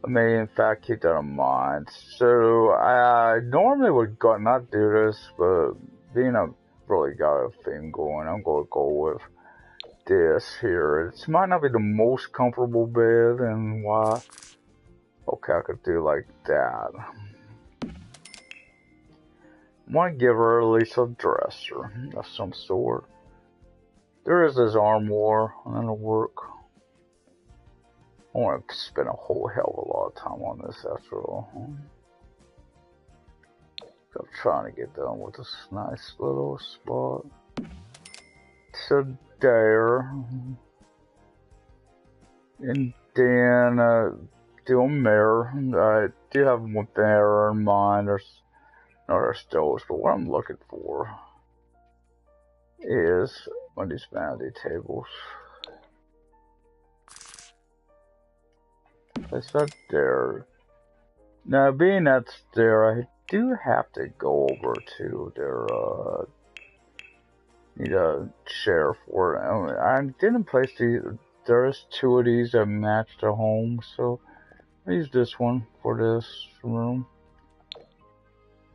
I may in fact keep that in mind. So I normally would not do this, but being I've really got a thing going, I'm gonna go with this here. It might not be the most comfortable bed, and why? Okay, I could do like that. I want to give her at least a dresser of some sort. There is this armoire, and that'll work. I want to spend a whole hell of a lot of time on this after all. I'm trying to get done with this nice little spot. So there. And then do a mirror. I do have one there in mind. There's other stoves, but what I'm looking for is one of these vanity tables. Place that there. Now, being that's there, I do have to go over to their, need a chair for it. I didn't place these, there's two of these that match the home, so I use this one for this room.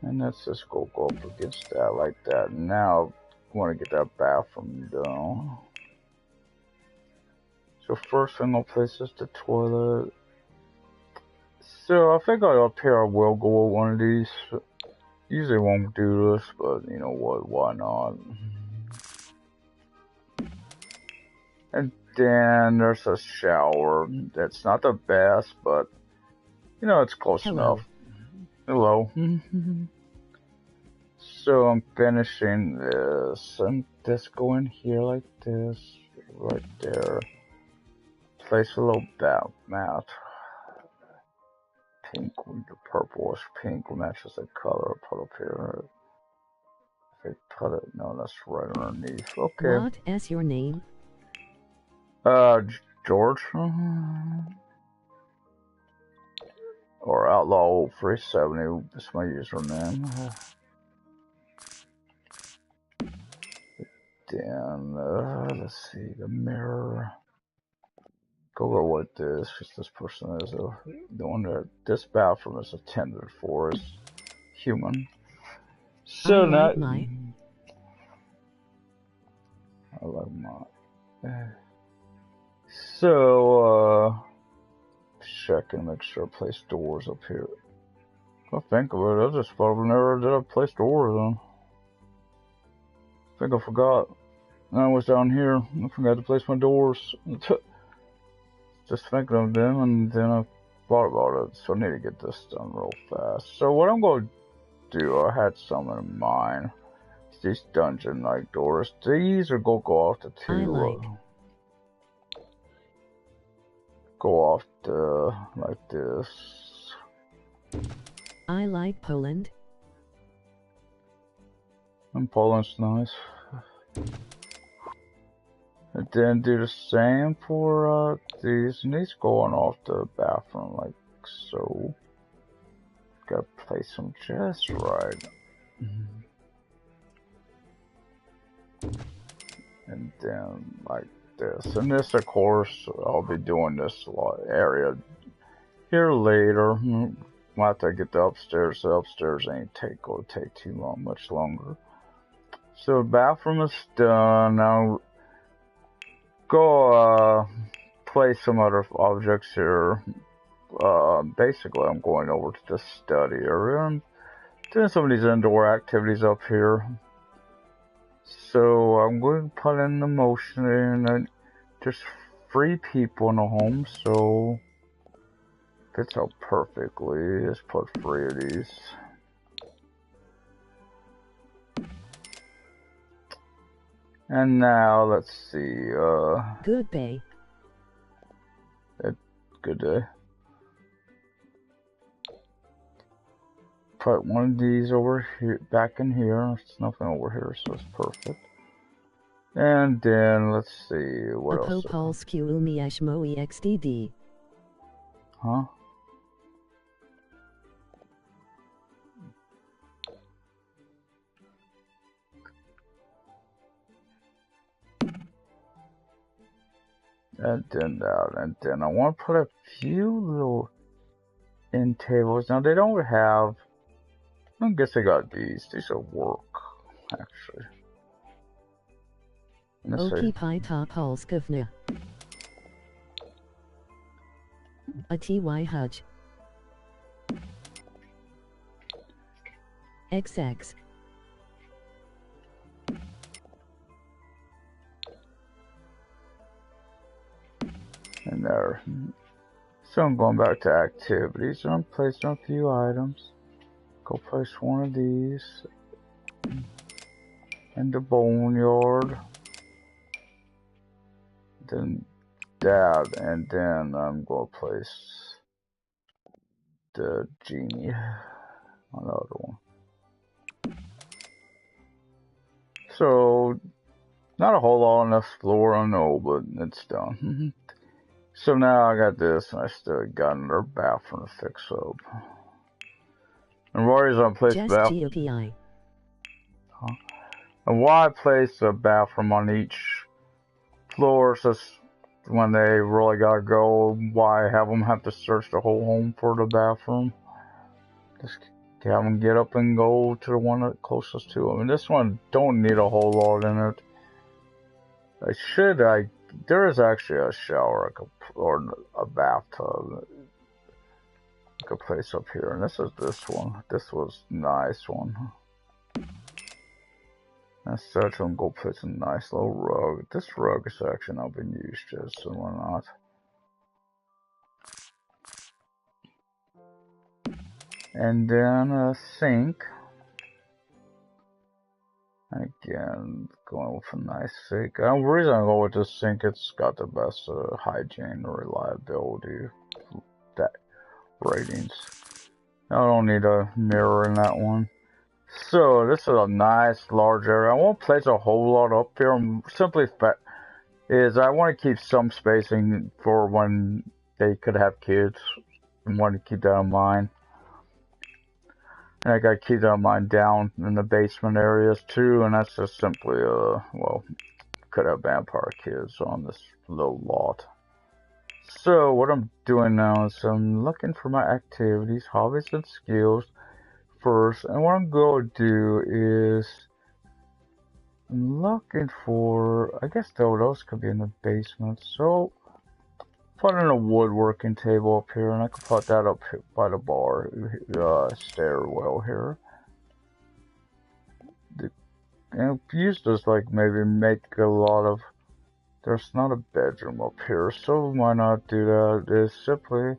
And let's just go up against that like that. Now, I want to get that bathroom down. So first thing I'll place is the toilet. So I think up here I will go with one of these. Usually won't do this, but you know what, why not? And then there's a shower. That's not the best, but you know, it's close enough. Hello. So I'm finishing this, and just go in here like this, right there. Place a little mat. Pink with the purplish pink matches the color. Put up here. If I put it, no, that's right underneath. Okay. What is your name? George. or Outlaw 370. That's my username. Then let's see the mirror. Go over what this, because this person is the one that this bathroom is attended for is human. So now I like my. So check and make sure I place doors up here. I think of it, I just probably never did I place doors on. I think I forgot. I was down here. I forgot to place my doors. Just thinking of them, and then I thought about it. So I need to get this done real fast. So what I'm going to do, I had some in mind. These dungeon-like doors. These are going to go off the two. Go off the like this. I like Poland. And Poland's nice. And then do the same for these, and these going off the bathroom like so. Gotta place them just right. And then like this. And this, of course, I'll be doing this area here later. Might have to get the upstairs. The upstairs ain't gonna take too long, much longer. So the bathroom is done. Now go play some other objects here. Basically, I'm going over to the study area and doing some of these indoor activities up here. So I'm going to put in the motion, and there's 3 people in the home, so fits out perfectly. Let's put 3 of these. And now let's see. Good day. Good day. Put one of these over here, back in here. There's nothing over here, so it's perfect. And then let's see what else. Polski umiesz moi XDD. Huh? And then that, and then I want to put a few little end tables. Now they don't have. I guess I got these. These will work, actually. Occupy ta Polskownia. A TY Hutch. XX. And there. So I'm going back to activities, and I'm placing a few items. Go place one of these in the boneyard. Then that, and then I'm going to place the genie on the other one. So, not a whole lot on this floor, I know, but it's done. So now I got this, and I still got another bathroom to fix up. And Rory's on place bathroom. Huh? And why I place a bathroom on each floor, so when they really gotta go, why have them have to search the whole home for the bathroom? Just have them get up and go to the one that's closest to them. And this one don't need a whole lot in it. There is actually a shower or a bathtub I could place up here, and this is this one. This was a nice one. As such, I'm going to place a nice little rug. This rug is actually not been used yet, so why not? And then a sink. Again, going with a nice sink. The reason I go with this sink, it's got the best hygiene and reliability ratings. I don't need a mirror in that one. So this is a nice large area. I won't place a whole lot up here. Simply is I want to keep some spacing for when they could have kids I want to keep that in mind. And I gotta keep that in mind down in the basement areas too, and that's just simply, well, could have vampire kids on this little lot. So what I'm doing now is I'm looking for my activities, hobbies, and skills first, and what I'm going to do is I'm looking for, I guess those could be in the basement, so put in a woodworking table up here, and I could put that up by the bar, stairwell here. And use this, like, maybe make a lot of, there's not a bedroom up here, so why not do that? Is simply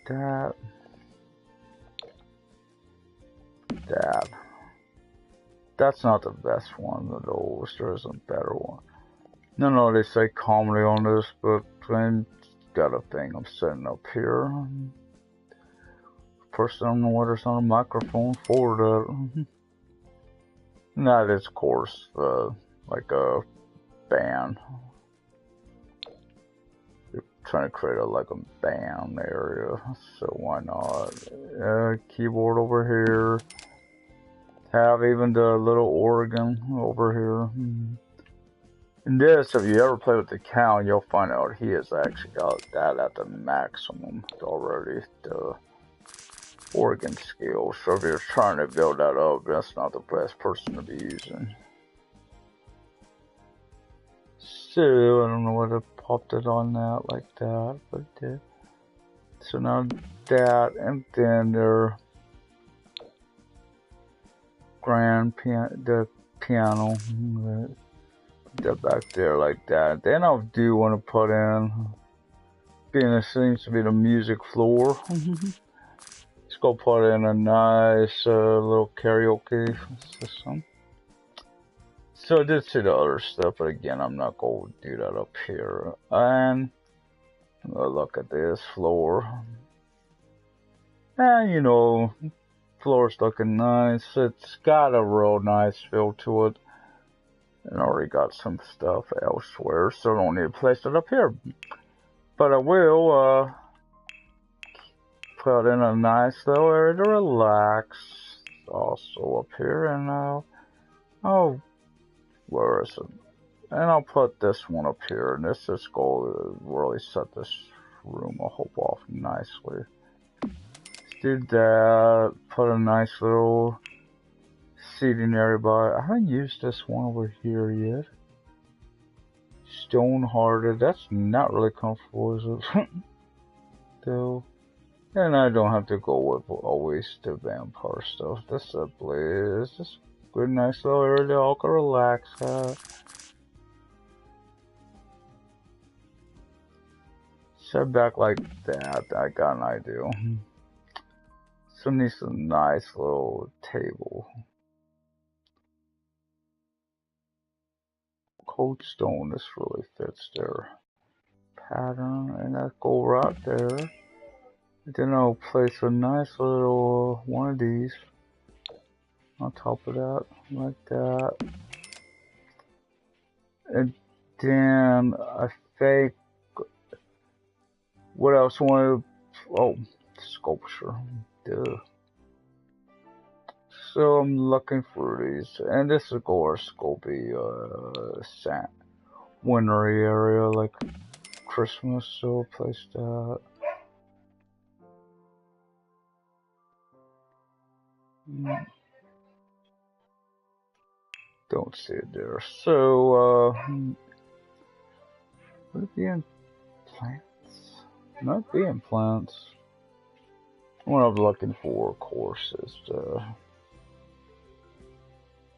that. That's not the best one of those, there is a better one. No, they say comedy on this, but I got a thing I'm setting up here. First, I don't know what there's on a microphone for that. And that is, of course, like a band. You're trying to create like a band area, so why not? Keyboard over here. Have even the little organ over here. And this, if you ever play with the count, you'll find out he has actually got that at the maximum already, the organ skill. So if you're trying to build that up, that's not the best person to be using. So, I don't know what it popped it on that like that, but it did. So now that, and then their grand piano, the piano, that back there like that. Then I do want to put in, being it seems to be the music floor, let's go put in a nice little karaoke system. So I did see the other stuff, but again, I'm not going to do that up here. And look at this floor. And you know, floor's looking nice. It's got a real nice feel to it. And I already got some stuff elsewhere, so I don't need to place it up here. But I will put in a nice little area to relax. Also up here, and oh, where is it? And I'll put this one up here, and this is going to really set this room, I hope, off nicely. Let's do that. Put a nice little seating area by. I haven't used this one over here yet. Stone Hearted. That's not really comfortable, is it? Though. And I don't have to go with always the vampire stuff. This simply is just a good, nice little area that all can relax at. Set back like that. I got an idea. So needs a nice little table. Cold stone, this really fits their pattern, and that go right there. Then I'll place a nice little one of these on top of that, like that. And then I think, what else want to, oh, sculpture, duh. So I'm looking for these, and this is of course going to be sand, wintry area like Christmas, so I'll place that. Don't see it there. So, would it be in plants? Might be in plants. What I'm looking for, of course, is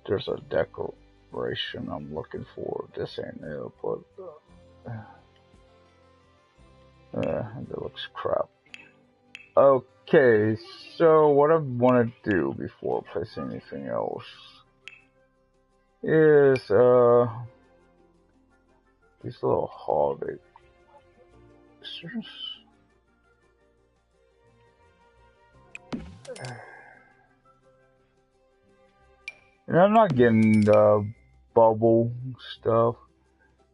there's a decoration I'm looking for. This ain't it, but it looks crap. Okay, so what I want to do before placing anything else is these little holiday. And I'm not getting the bubble stuff.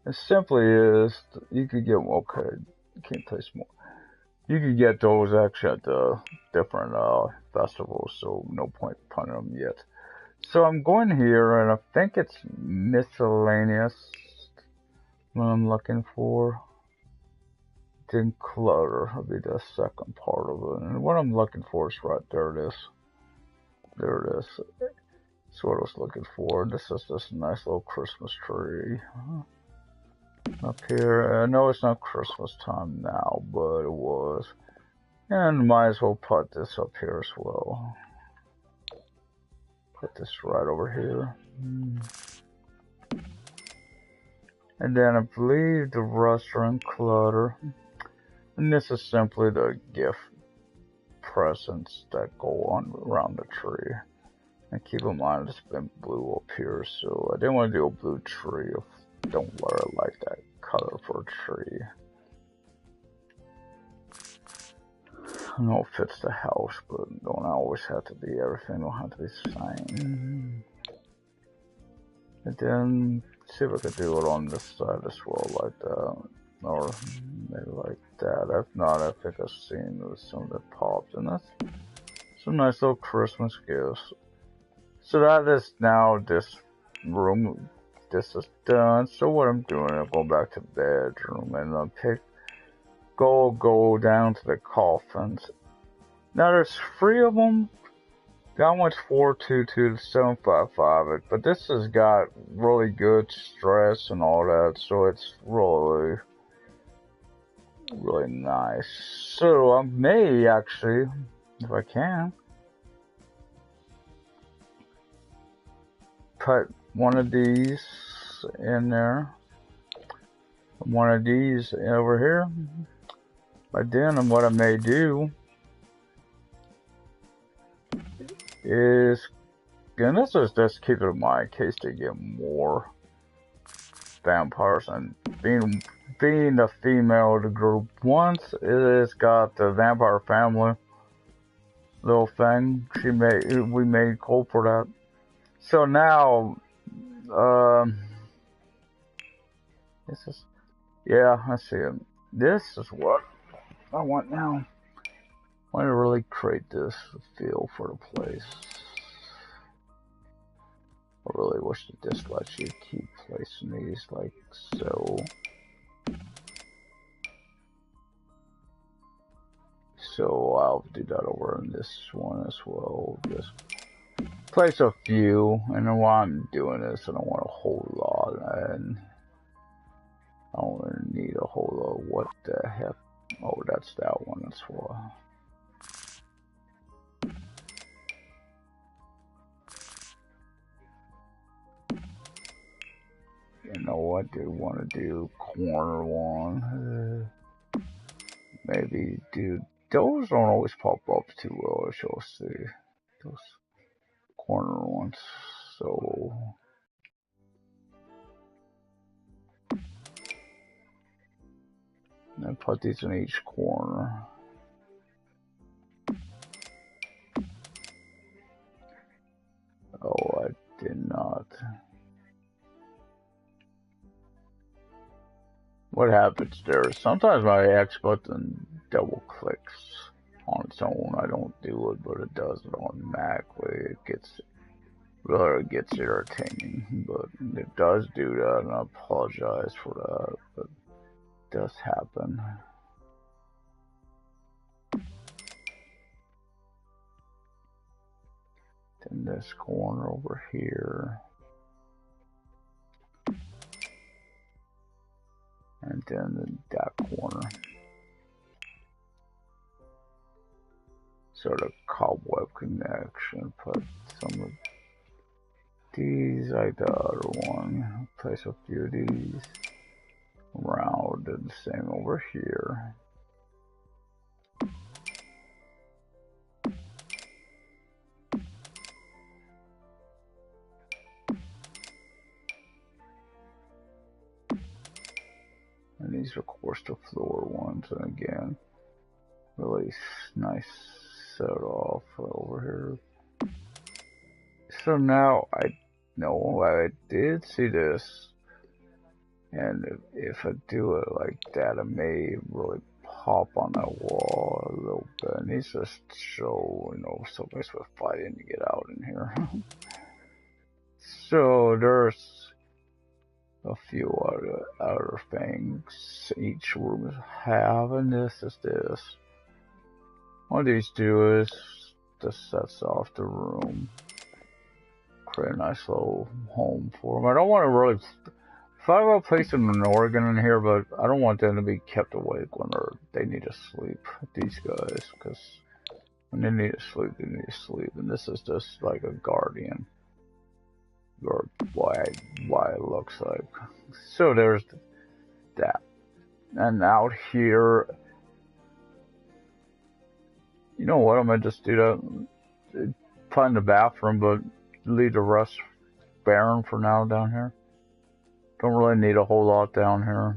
It simply is, you could get, okay, you can't place more. You can get those actually at the different festivals, so no point putting them yet. So I'm going here, and I think it's miscellaneous what I'm looking for. Then clutter will be the second part of it. And what I'm looking for is right there. It is. There it is. That's what I was looking for. This is this nice little Christmas tree. Up here. I know it's not Christmas time now, but it was. And might as well put this up here as well. Put this right over here. And then I believe the rest are in clutter. And this is simply the gift presents that go on around the tree. And keep in mind it's been blue up here, so I didn't want to do a blue tree. I don't really like that color for a tree. I know it fits the house, but don't always have to be, everything don't have to be the same. And then see if I could do it on this side as well, like that. Or maybe like that. If not, I think I've seen some of the pops, and that's some nice little Christmas gifts. So that is now this room. This is done. So what I'm doing, I'm going back to the bedroom and I'll go down to the coffins. Now there's 3 of them. That one's 422 to 755, but this has got really good stress and all that, so it's really nice. So I may actually, if I can, put one of these in there, one of these over here. But then what I may do is, and this is just keep it in mind in case they get more vampires. And being the female of the group, once it has got the vampire family little thing, we made call for that. So now, this is, yeah, I see it. This is what I want now. I want to really create this feel for the place. I really wish that this lets you keep placing these like so. So I'll do that over in this one as well. Just place a few, and then while I'm doing this, I don't want a whole lot, and I don't really need a whole lot. What the heck? Oh, that's that one as well. You know what? I do want to do corner one. Maybe do those don't always pop up too well, as you'll see. Those corner ones. So and put these in each corner. Oh, I did not. What happens there? Sometimes my X button double clicks on its own. I don't do it, but it does it automatically. It really gets irritating, but it does do that, and I apologize for that, but it does happen. Then this corner over here. And then that corner. Sort of cobweb connection. Put some of these like the other one. Place a few of these around, and the same over here. And these are, of course, the floor ones. And again, really nice set off over here. So now I know I did see this. And if I do it like that, I may really top on that wall a little bit. It needs to show, you know, somebody's fighting to get out in here. So there's a few other things each room have, and this is this. What these do is just sets off the room. Create a nice little home for them. I don't want to really. I thought about placing an organ in here, but I don't want them to be kept awake when they need to sleep. These guys, because when they need to sleep, they need to sleep. And this is just like a guardian, or why it looks like. So there's that. And out here, you know what? I'm gonna just do that. Find the bathroom, but leave the rest barren for now down here. Don't really need a whole lot down here.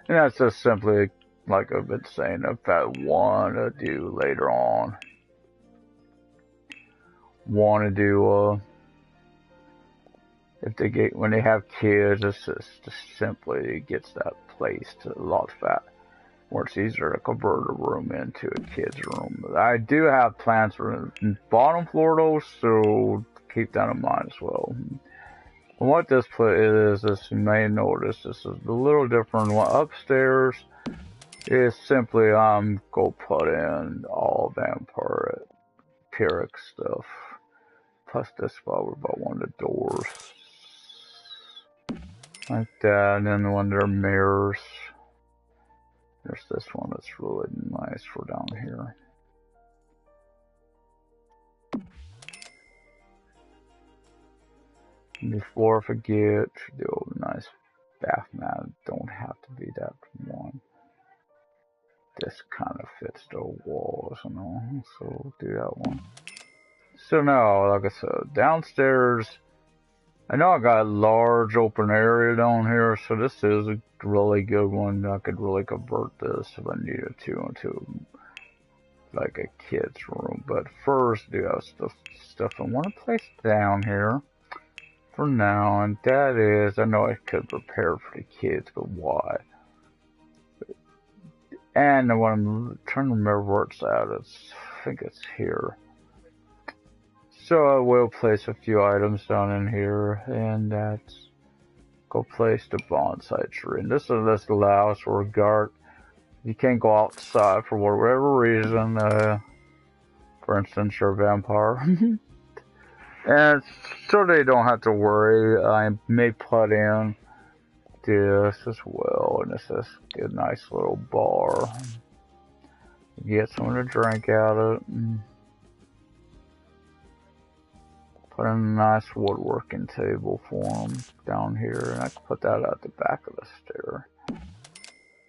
And that's just simply, like I've been saying, if I want to do later on. Want to do, if they get, when they have kids, it's just simply gets that place to a lot fat. Where it's easier to convert a room into a kid's room. I do have plans for the bottom floor though, so keep that in mind as well. And what this place is, you may notice, this is a little different. Upstairs is simply I'm go put in all vampiric stuff. Plus this probably about one of the doors. Like that, and then one of their mirrors. There's this one that's really nice for down here. Before I forget, do a nice bath mat. Don't have to be that one. This kind of fits the walls and all, so we'll do that one. So now, like I said, downstairs, I know I got a large open area down here, so this is a really good one. I could really convert this if I needed to into like a kid's room. But first, do have stuff I want to place down here for now, and that is, I know I could prepare for the kids, but why? And when I'm trying to remember where it's at, I think it's here. So I will place a few items down in here, and that's go place the bonsai tree. And this allows for guard. You can't go outside for whatever reason. For instance, you're a vampire, and so they don't have to worry. I may put in this as well, and this is a nice little bar. Get someone to drink out of it. Put in a nice woodworking table for them down here, and I can put that at the back of the stair.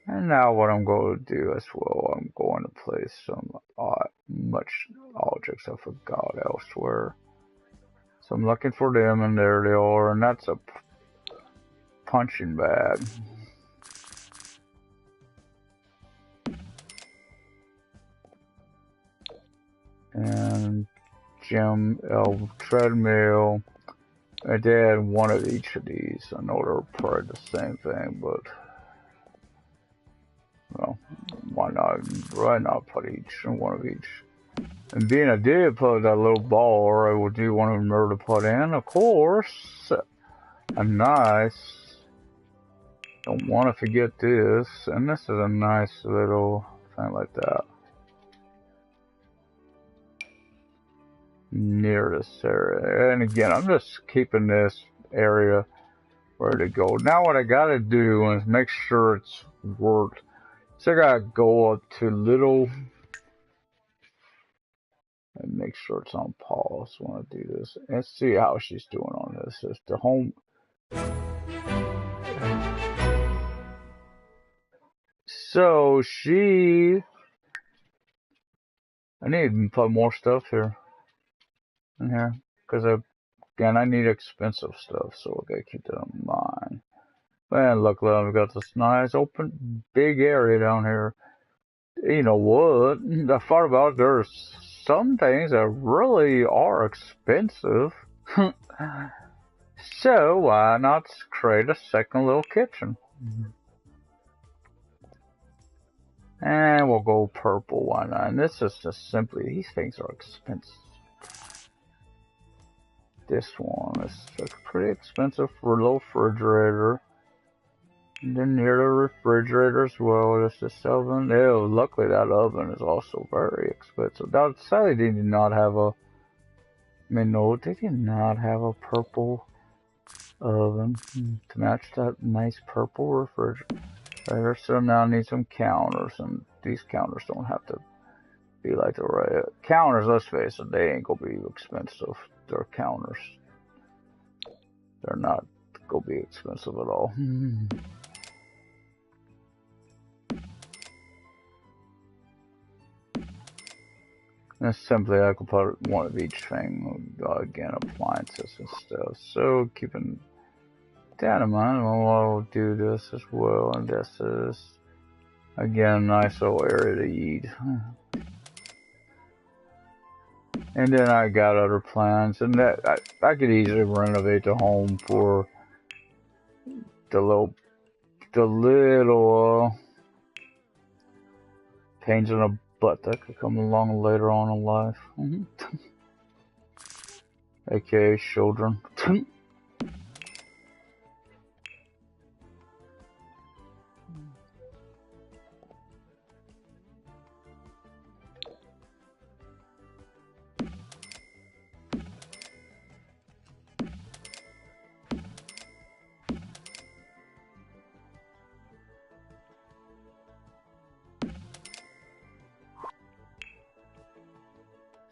And now what I'm going to do as well, I'm going to place some much objects I forgot elsewhere. So I'm looking for them, and there they are, and that's a punching bag. And gym, treadmill. I did one of each of these. I know they're probably the same thing, but well, why not put one of each? And being I did put that little ball, I would do one of them to put in, of course. A nice. Don't want to forget this, and this is a nice little thing like that. Near this area, and again, I'm just keeping this area ready to go. Now what I gotta do is make sure it's worked. So I gotta go up to little and make sure it's on pause when I do this, and see how she's doing on this. It's the home. So I need to put more stuff here. In here, because again, I need expensive stuff, so I gotta keep that in mind. And luckily, I've got this nice open, big area down here. You know what? I thought about it, there's some things that really are expensive. So why not create a second little kitchen? And we'll go purple, why not? And this is just simply, these things are expensive. This one is pretty expensive for a refrigerator. And then near the refrigerator as well, there's this oven. Ew, luckily that oven is also very expensive. Now, sadly they did not have a, no, they did not have a purple oven to match that nice purple refrigerator. So now I need some counters, and these counters don't have to be like the right counters. Let's face it, they ain't gonna be expensive. They're counters. They're not gonna be expensive at all. And simply I could put one of each thing, again, appliances and stuff. So keeping that in mind, I'll do this as well, and this is, again, a nice little area to eat. And then I got other plans, and that I could easily renovate the home for the little pains in the butt that could come along later on in life. AKA children.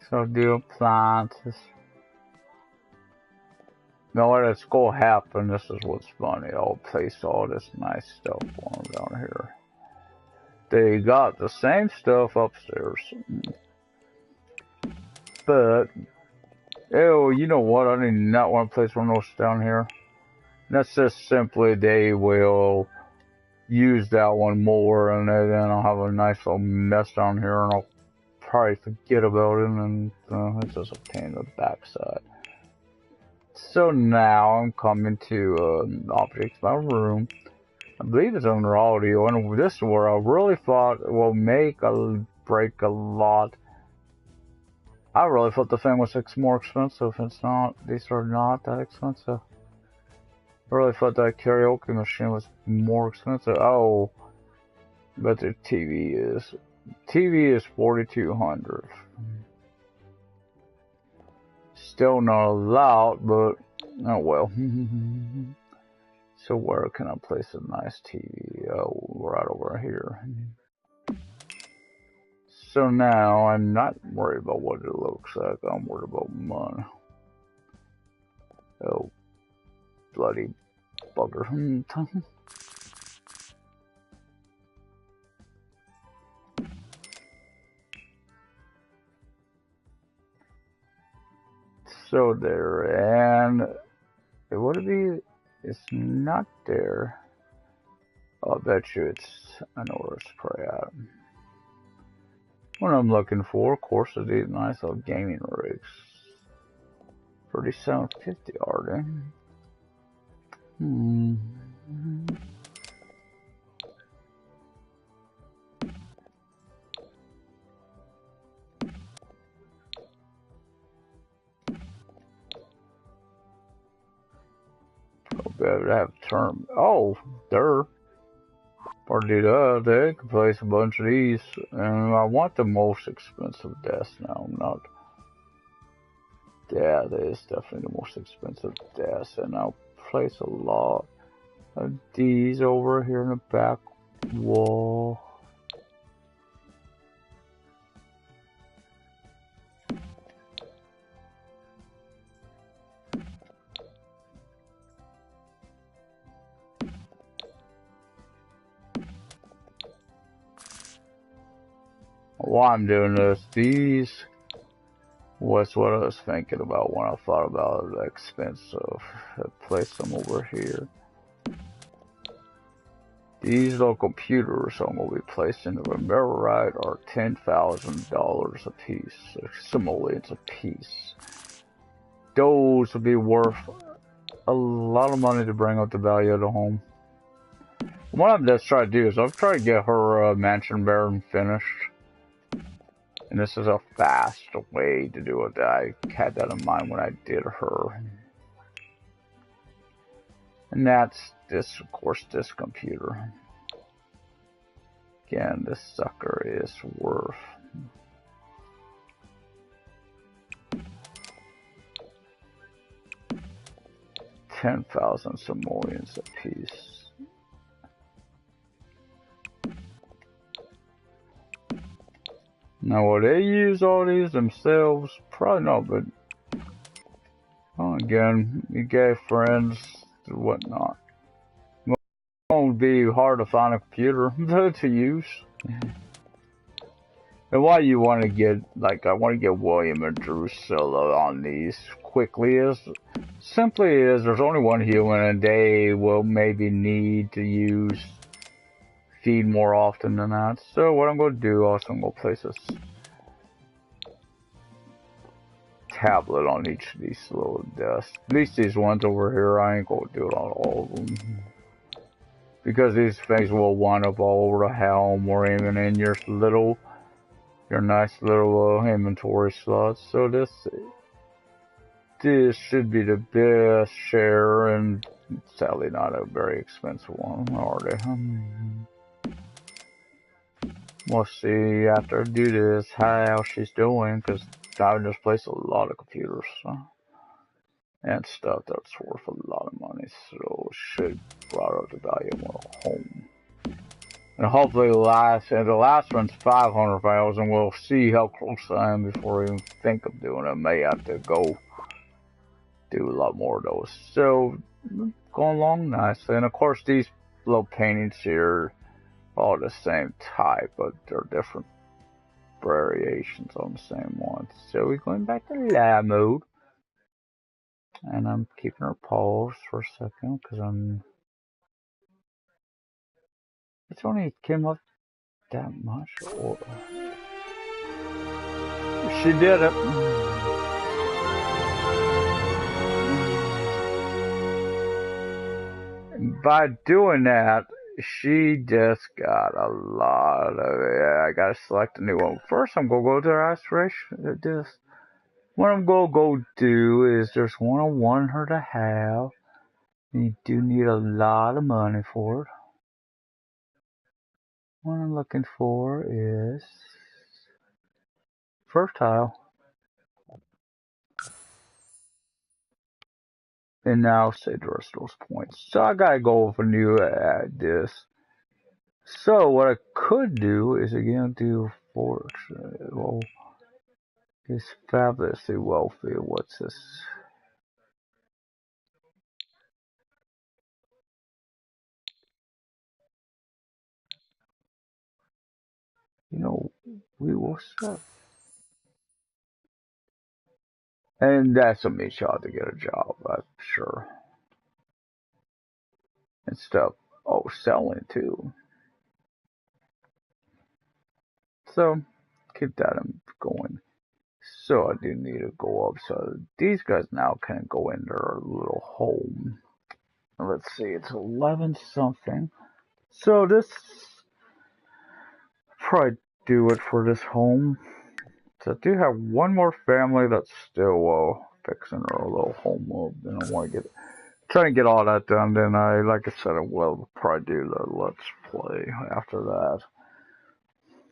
So do appliances. Now what it's gonna happen, this is what's funny, I'll place all this nice stuff on them down here. They got the same stuff upstairs. But, ew, you know what, I do not want to place one of those down here. That's just simply they will use that one more, and then I'll have a nice little mess down here, and I'll probably forget about it, and it's just a pain in the backside. So now I'm coming to objects by room. I believe it's under audio, and this is where I really thought it will break a lot. I really thought the thing was more expensive. It's not. These are not that expensive. I really thought that karaoke machine was more expensive. Oh, but the TV is. TV is $4,200. Still not a lot, but oh well. So where can I place a nice TV? Oh, right over here. So now I'm not worried about what it looks like. I'm worried about money. Oh, bloody bugger. So there, and it would be, it's not there. I'll bet you it's, I know where it's probably at. What I'm looking for, of course, is these nice little gaming rigs. $37.50 are they? Better have term. Oh, there. Or do that, they can place a bunch of these. And I want the most expensive desk now. Not. Yeah, that is definitely the most expensive desk. And I'll place a lot of these over here in the back wall. While I'm doing this, these was what I was thinking about when I thought about the expense of place them over here. These little computers I'm going to be placed in, if I remember right, are $10,000 a piece, simoleons a piece. Those would be worth a lot of money to bring up the value of the home. What I'm just trying to do is I'm trying to get her mansion baron finished. And this is a fast way to do it. I had that in mind when I did her. And that's this, of course, this computer. Again, this sucker is worth $10,000 simoleons apiece. Now, will they use all these themselves? Probably not, but well, again, you gay friends and whatnot. It won't be hard to find a computer to use. And why you want to get, like, I want to get William and Drusilla on these quickly is simply is there's only one human and they will maybe need to use feed more often than that. So what I'm going to do, also I'm going to place a tablet on each of these little desks. At least these ones over here, I ain't going to do it on all of them. Because these things will wind up all over the helm or even in your nice little inventory slots. So this should be the best share, and sadly not a very expensive one, are they? We'll see after I do this how she's doing, because I just placed a lot of computers and stuff that's worth a lot of money, so it should brought up the value of my home. And hopefully the last one's 500,000. We'll see how close I am before I even think of doing it. I may have to go do a lot more of those. So going along nicely, and of course these little paintings here. All the same type, but they're different variations on the same one. So we're going back to lab mode. And I'm keeping her paused for a second because it's only came up that much. Or she did it. By doing that, she just got a lot of it. I gotta select a new one. First, I'm gonna go to the aspiration. What I'm gonna go do is there's one I want her to have. You do need a lot of money for it. What I'm looking for is fertile. And now say the rest of those points. So I gotta go with a new this. So what I could do is again do fortune. Well, it's fabulously wealthy. What's this? You know, we will sell. And that's a me shot to get a job, I'm sure. And stuff. Oh, selling too. So keep that going. So I do need to go up. So these guys now can go in their little home. Let's see, it's 11 something. So this probably do it for this home. So I do have one more family that's still fixing their little home up. And I want to try to get all that done. Then like I said, I will probably do the let's play after that.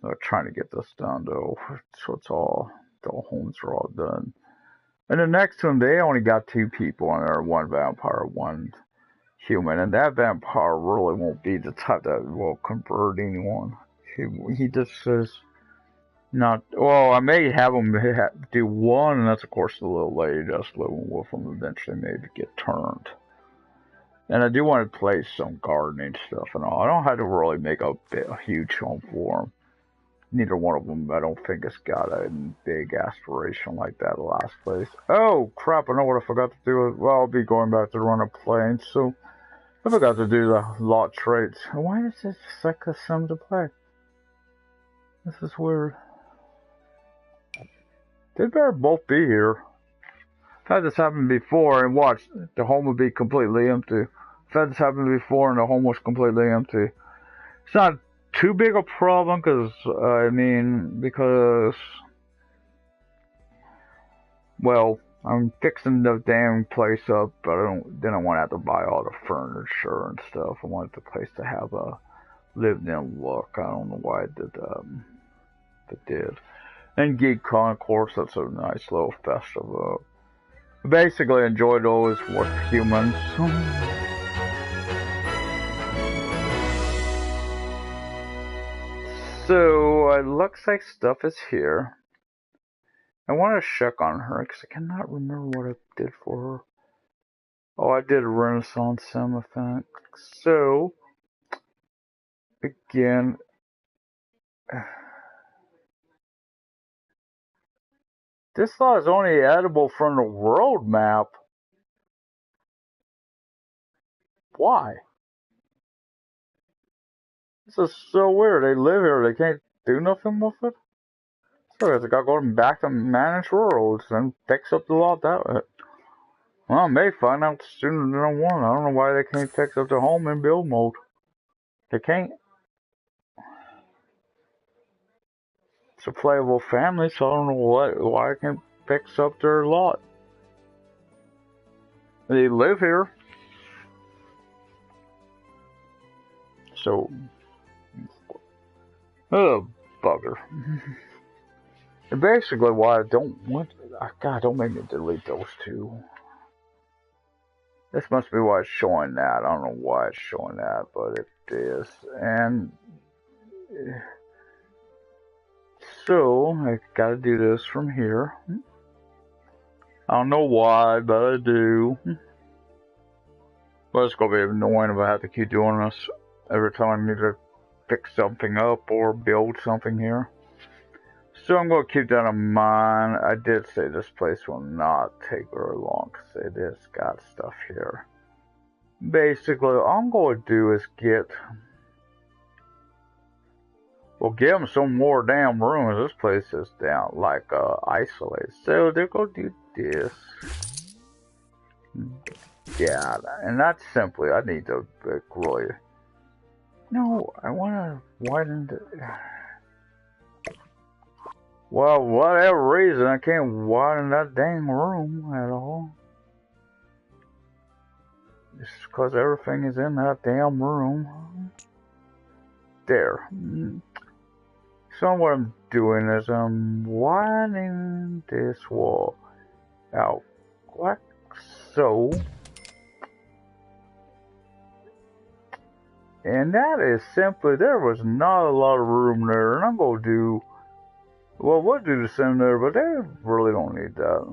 I'm trying to get this done though, so the homes are all done. And the next one, they only got 2 people on there, 1 vampire, 1 human, and that vampire really won't be the type that will convert anyone. He just says not. Well, I may have him do 1, and that's of course the little lady that's living with him eventually maybe get turned. And I do want to play some gardening stuff and all. I don't have to really make a huge home for him. Neither one of them, I don't think, has got a big aspiration like that the last place. Oh, crap, I know what I forgot to do. Well, I'll be going back to run a plane, so I forgot to do the lot traits. Why is this like a sum to play? This is weird. They better both be here. I've had this happen before, and watch, the home would be completely empty. that's happened before and the home was completely empty. It's not too big a problem because, well, I'm fixing the damn place up, but I didn't want to have to buy all the furniture and stuff. I wanted the place to have a lived-in look. I don't know why I did that. But did. And GeekCon, of course, that's a nice little festival. Basically, enjoyed those with humans. So, it looks like stuff is here. I want to check on her because I cannot remember what I did for her. Oh, I did a Renaissance Sim, I think. So, again, this thought is only edible from the world map. Why? This is so weird. They live here. They can't do nothing with it. So I gotta go back to manage worlds and fix up the lot that way. Well, I may find out sooner than I want. I don't know why they can't fix up their home in build mode. They can't. It's a playable family, so I don't know why I can't fix up their lot. They live here. So, oh, bugger. And basically why I don't want, God, don't make me delete those two. This must be why it's showing that. I don't know why it's showing that, but it is. And so I gotta do this from here. I don't know why, but I do. But it's gonna be annoying if I have to keep doing this every time I need to fix something up or build something here. So I'm going to keep that in mind. I did say this place will not take very long because it has got stuff here. Basically, all I'm going to do is give them some more damn rooms. This place is down, like, isolated. So they're going to do this. Yeah, and that's simply, I need to really... No, I want to widen the... Well, whatever reason, I can't widen that dang room at all. It's because everything is in that damn room. There. So what I'm doing is I'm widening this wall out like so. And that is simply, there was not a lot of room there, and I'm going to do... Well, we'll do the same there, but they really don't need that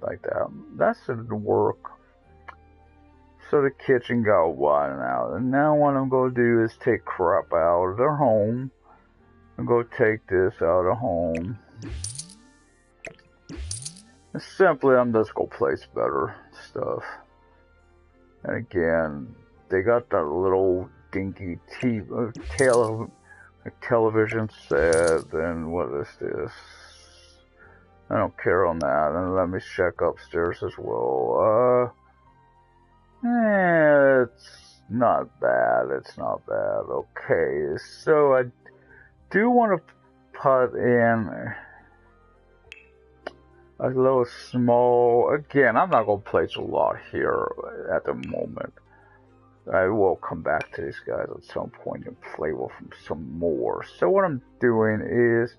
like that. That should work. So the kitchen got widened out. And now what I'm going to do is take crap out of their home. I'm going to take this out of home. And simply, I'm just going to place better stuff. And again, they got that little dinky television set, and what is this? I don't care on that. And let me check upstairs as well. It's not bad. It's not bad. Okay, so I do want to put in a little small. Again, I'm not going to place a lot here at the moment. I will come back to these guys at some point and play with them some more. So what I'm doing is,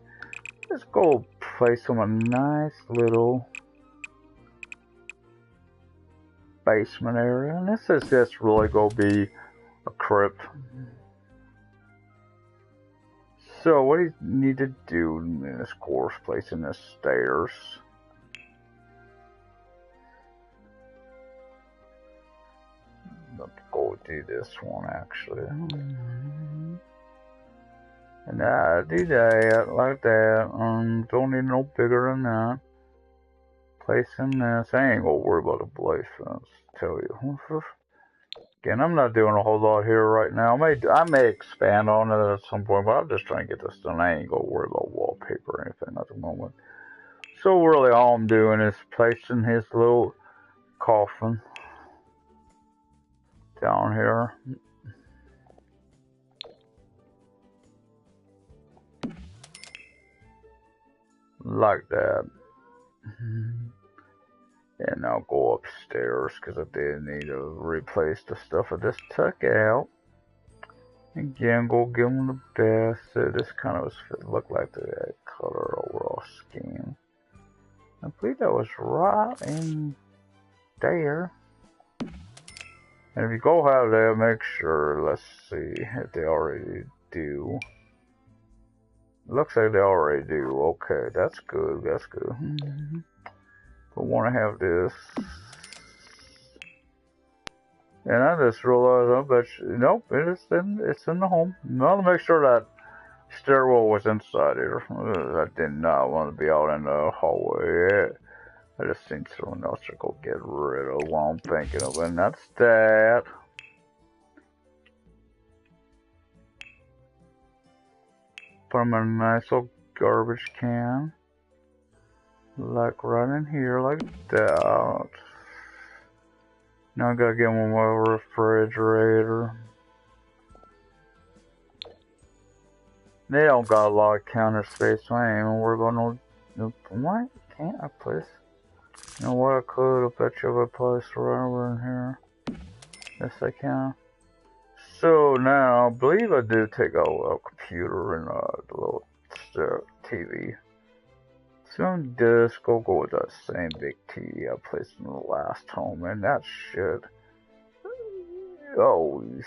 let's go place them a nice little basement area. And this is just really going to be a crypt. So what you need to do in this course, placing the stairs. Let's go do this one actually. And I do that like that. Don't need no bigger than that. Placing this. I ain't gonna worry about the blaze fence, tell you. Again, I'm not doing a whole lot here right now. I may expand on it at some point, but I'm just trying to get this done. I ain't gonna worry about wallpaper or anything at the moment. So really all I'm doing is placing his little coffin. down here. Like that. And I'll go upstairs because I did need to replace the stuff I just took out. Again, go give them the best. So this kind of looked like the color overall scheme. I believe that was right in there. And if you go have that, make sure, let's see if they already do. Looks like they already do. Okay, that's good, that's good. But want to have this. And I just realized, I bet you, nope, it's in the home. Now to make sure that stairwell was inside here. I did not want to be out in the hallway. I just think someone else to go get rid of what I'm thinking of, and that's that. Put them in a nice little garbage can. Like right in here, like that. Now I gotta get one more refrigerator. They don't got a lot of counter space, so I ain't even worried about no. Why can't I place? You know what, I could, I bet you I placed right over in here. Yes, I can. So now, I believe I did take out a computer and the little TV. So on this, go with that same big TV I placed in the last home, and that should. Oh, you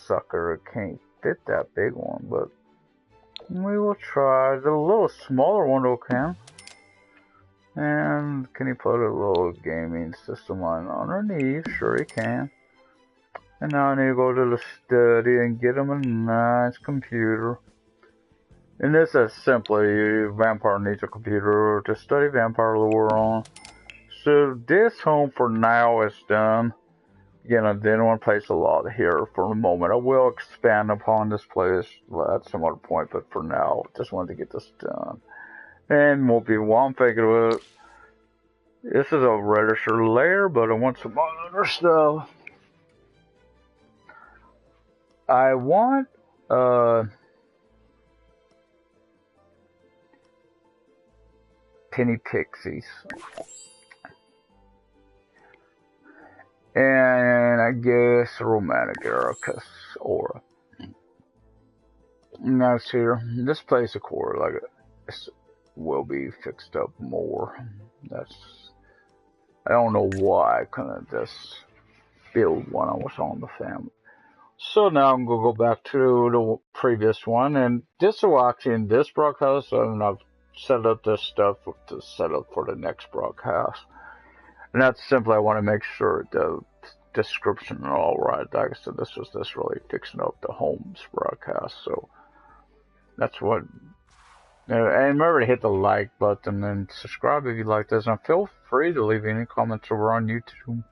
sucker, it can't fit that big one, but we will try. The little smaller one though can. And can you put a little gaming system on underneath? Sure you can. And now I need to go to the study and get him a nice computer. And this is simply, Vampire needs a computer to study Vampire lore on. So this home for now is done. Again, I didn't want to place a lot here for the moment. I will expand upon this place at some other point, but for now, just wanted to get this done. And won't be while I'm thinking of it. This is a register layer, but I want some other stuff. I want penny pixies. And I guess romantic Ericus aura. Now it's here. This place, of course, like this will be fixed up more. I don't know why I couldn't just build one. I was on the family. So now I'm gonna go back to the previous one, and this will actually in this broadcast, and I've set up this stuff to set up for the next broadcast. And that's simply I want to make sure the description are all right. Like I said, this was just really fixing up the homes broadcast. So that's what. And remember to hit the like button and subscribe if you like this. And feel free to leave any comments over on YouTube.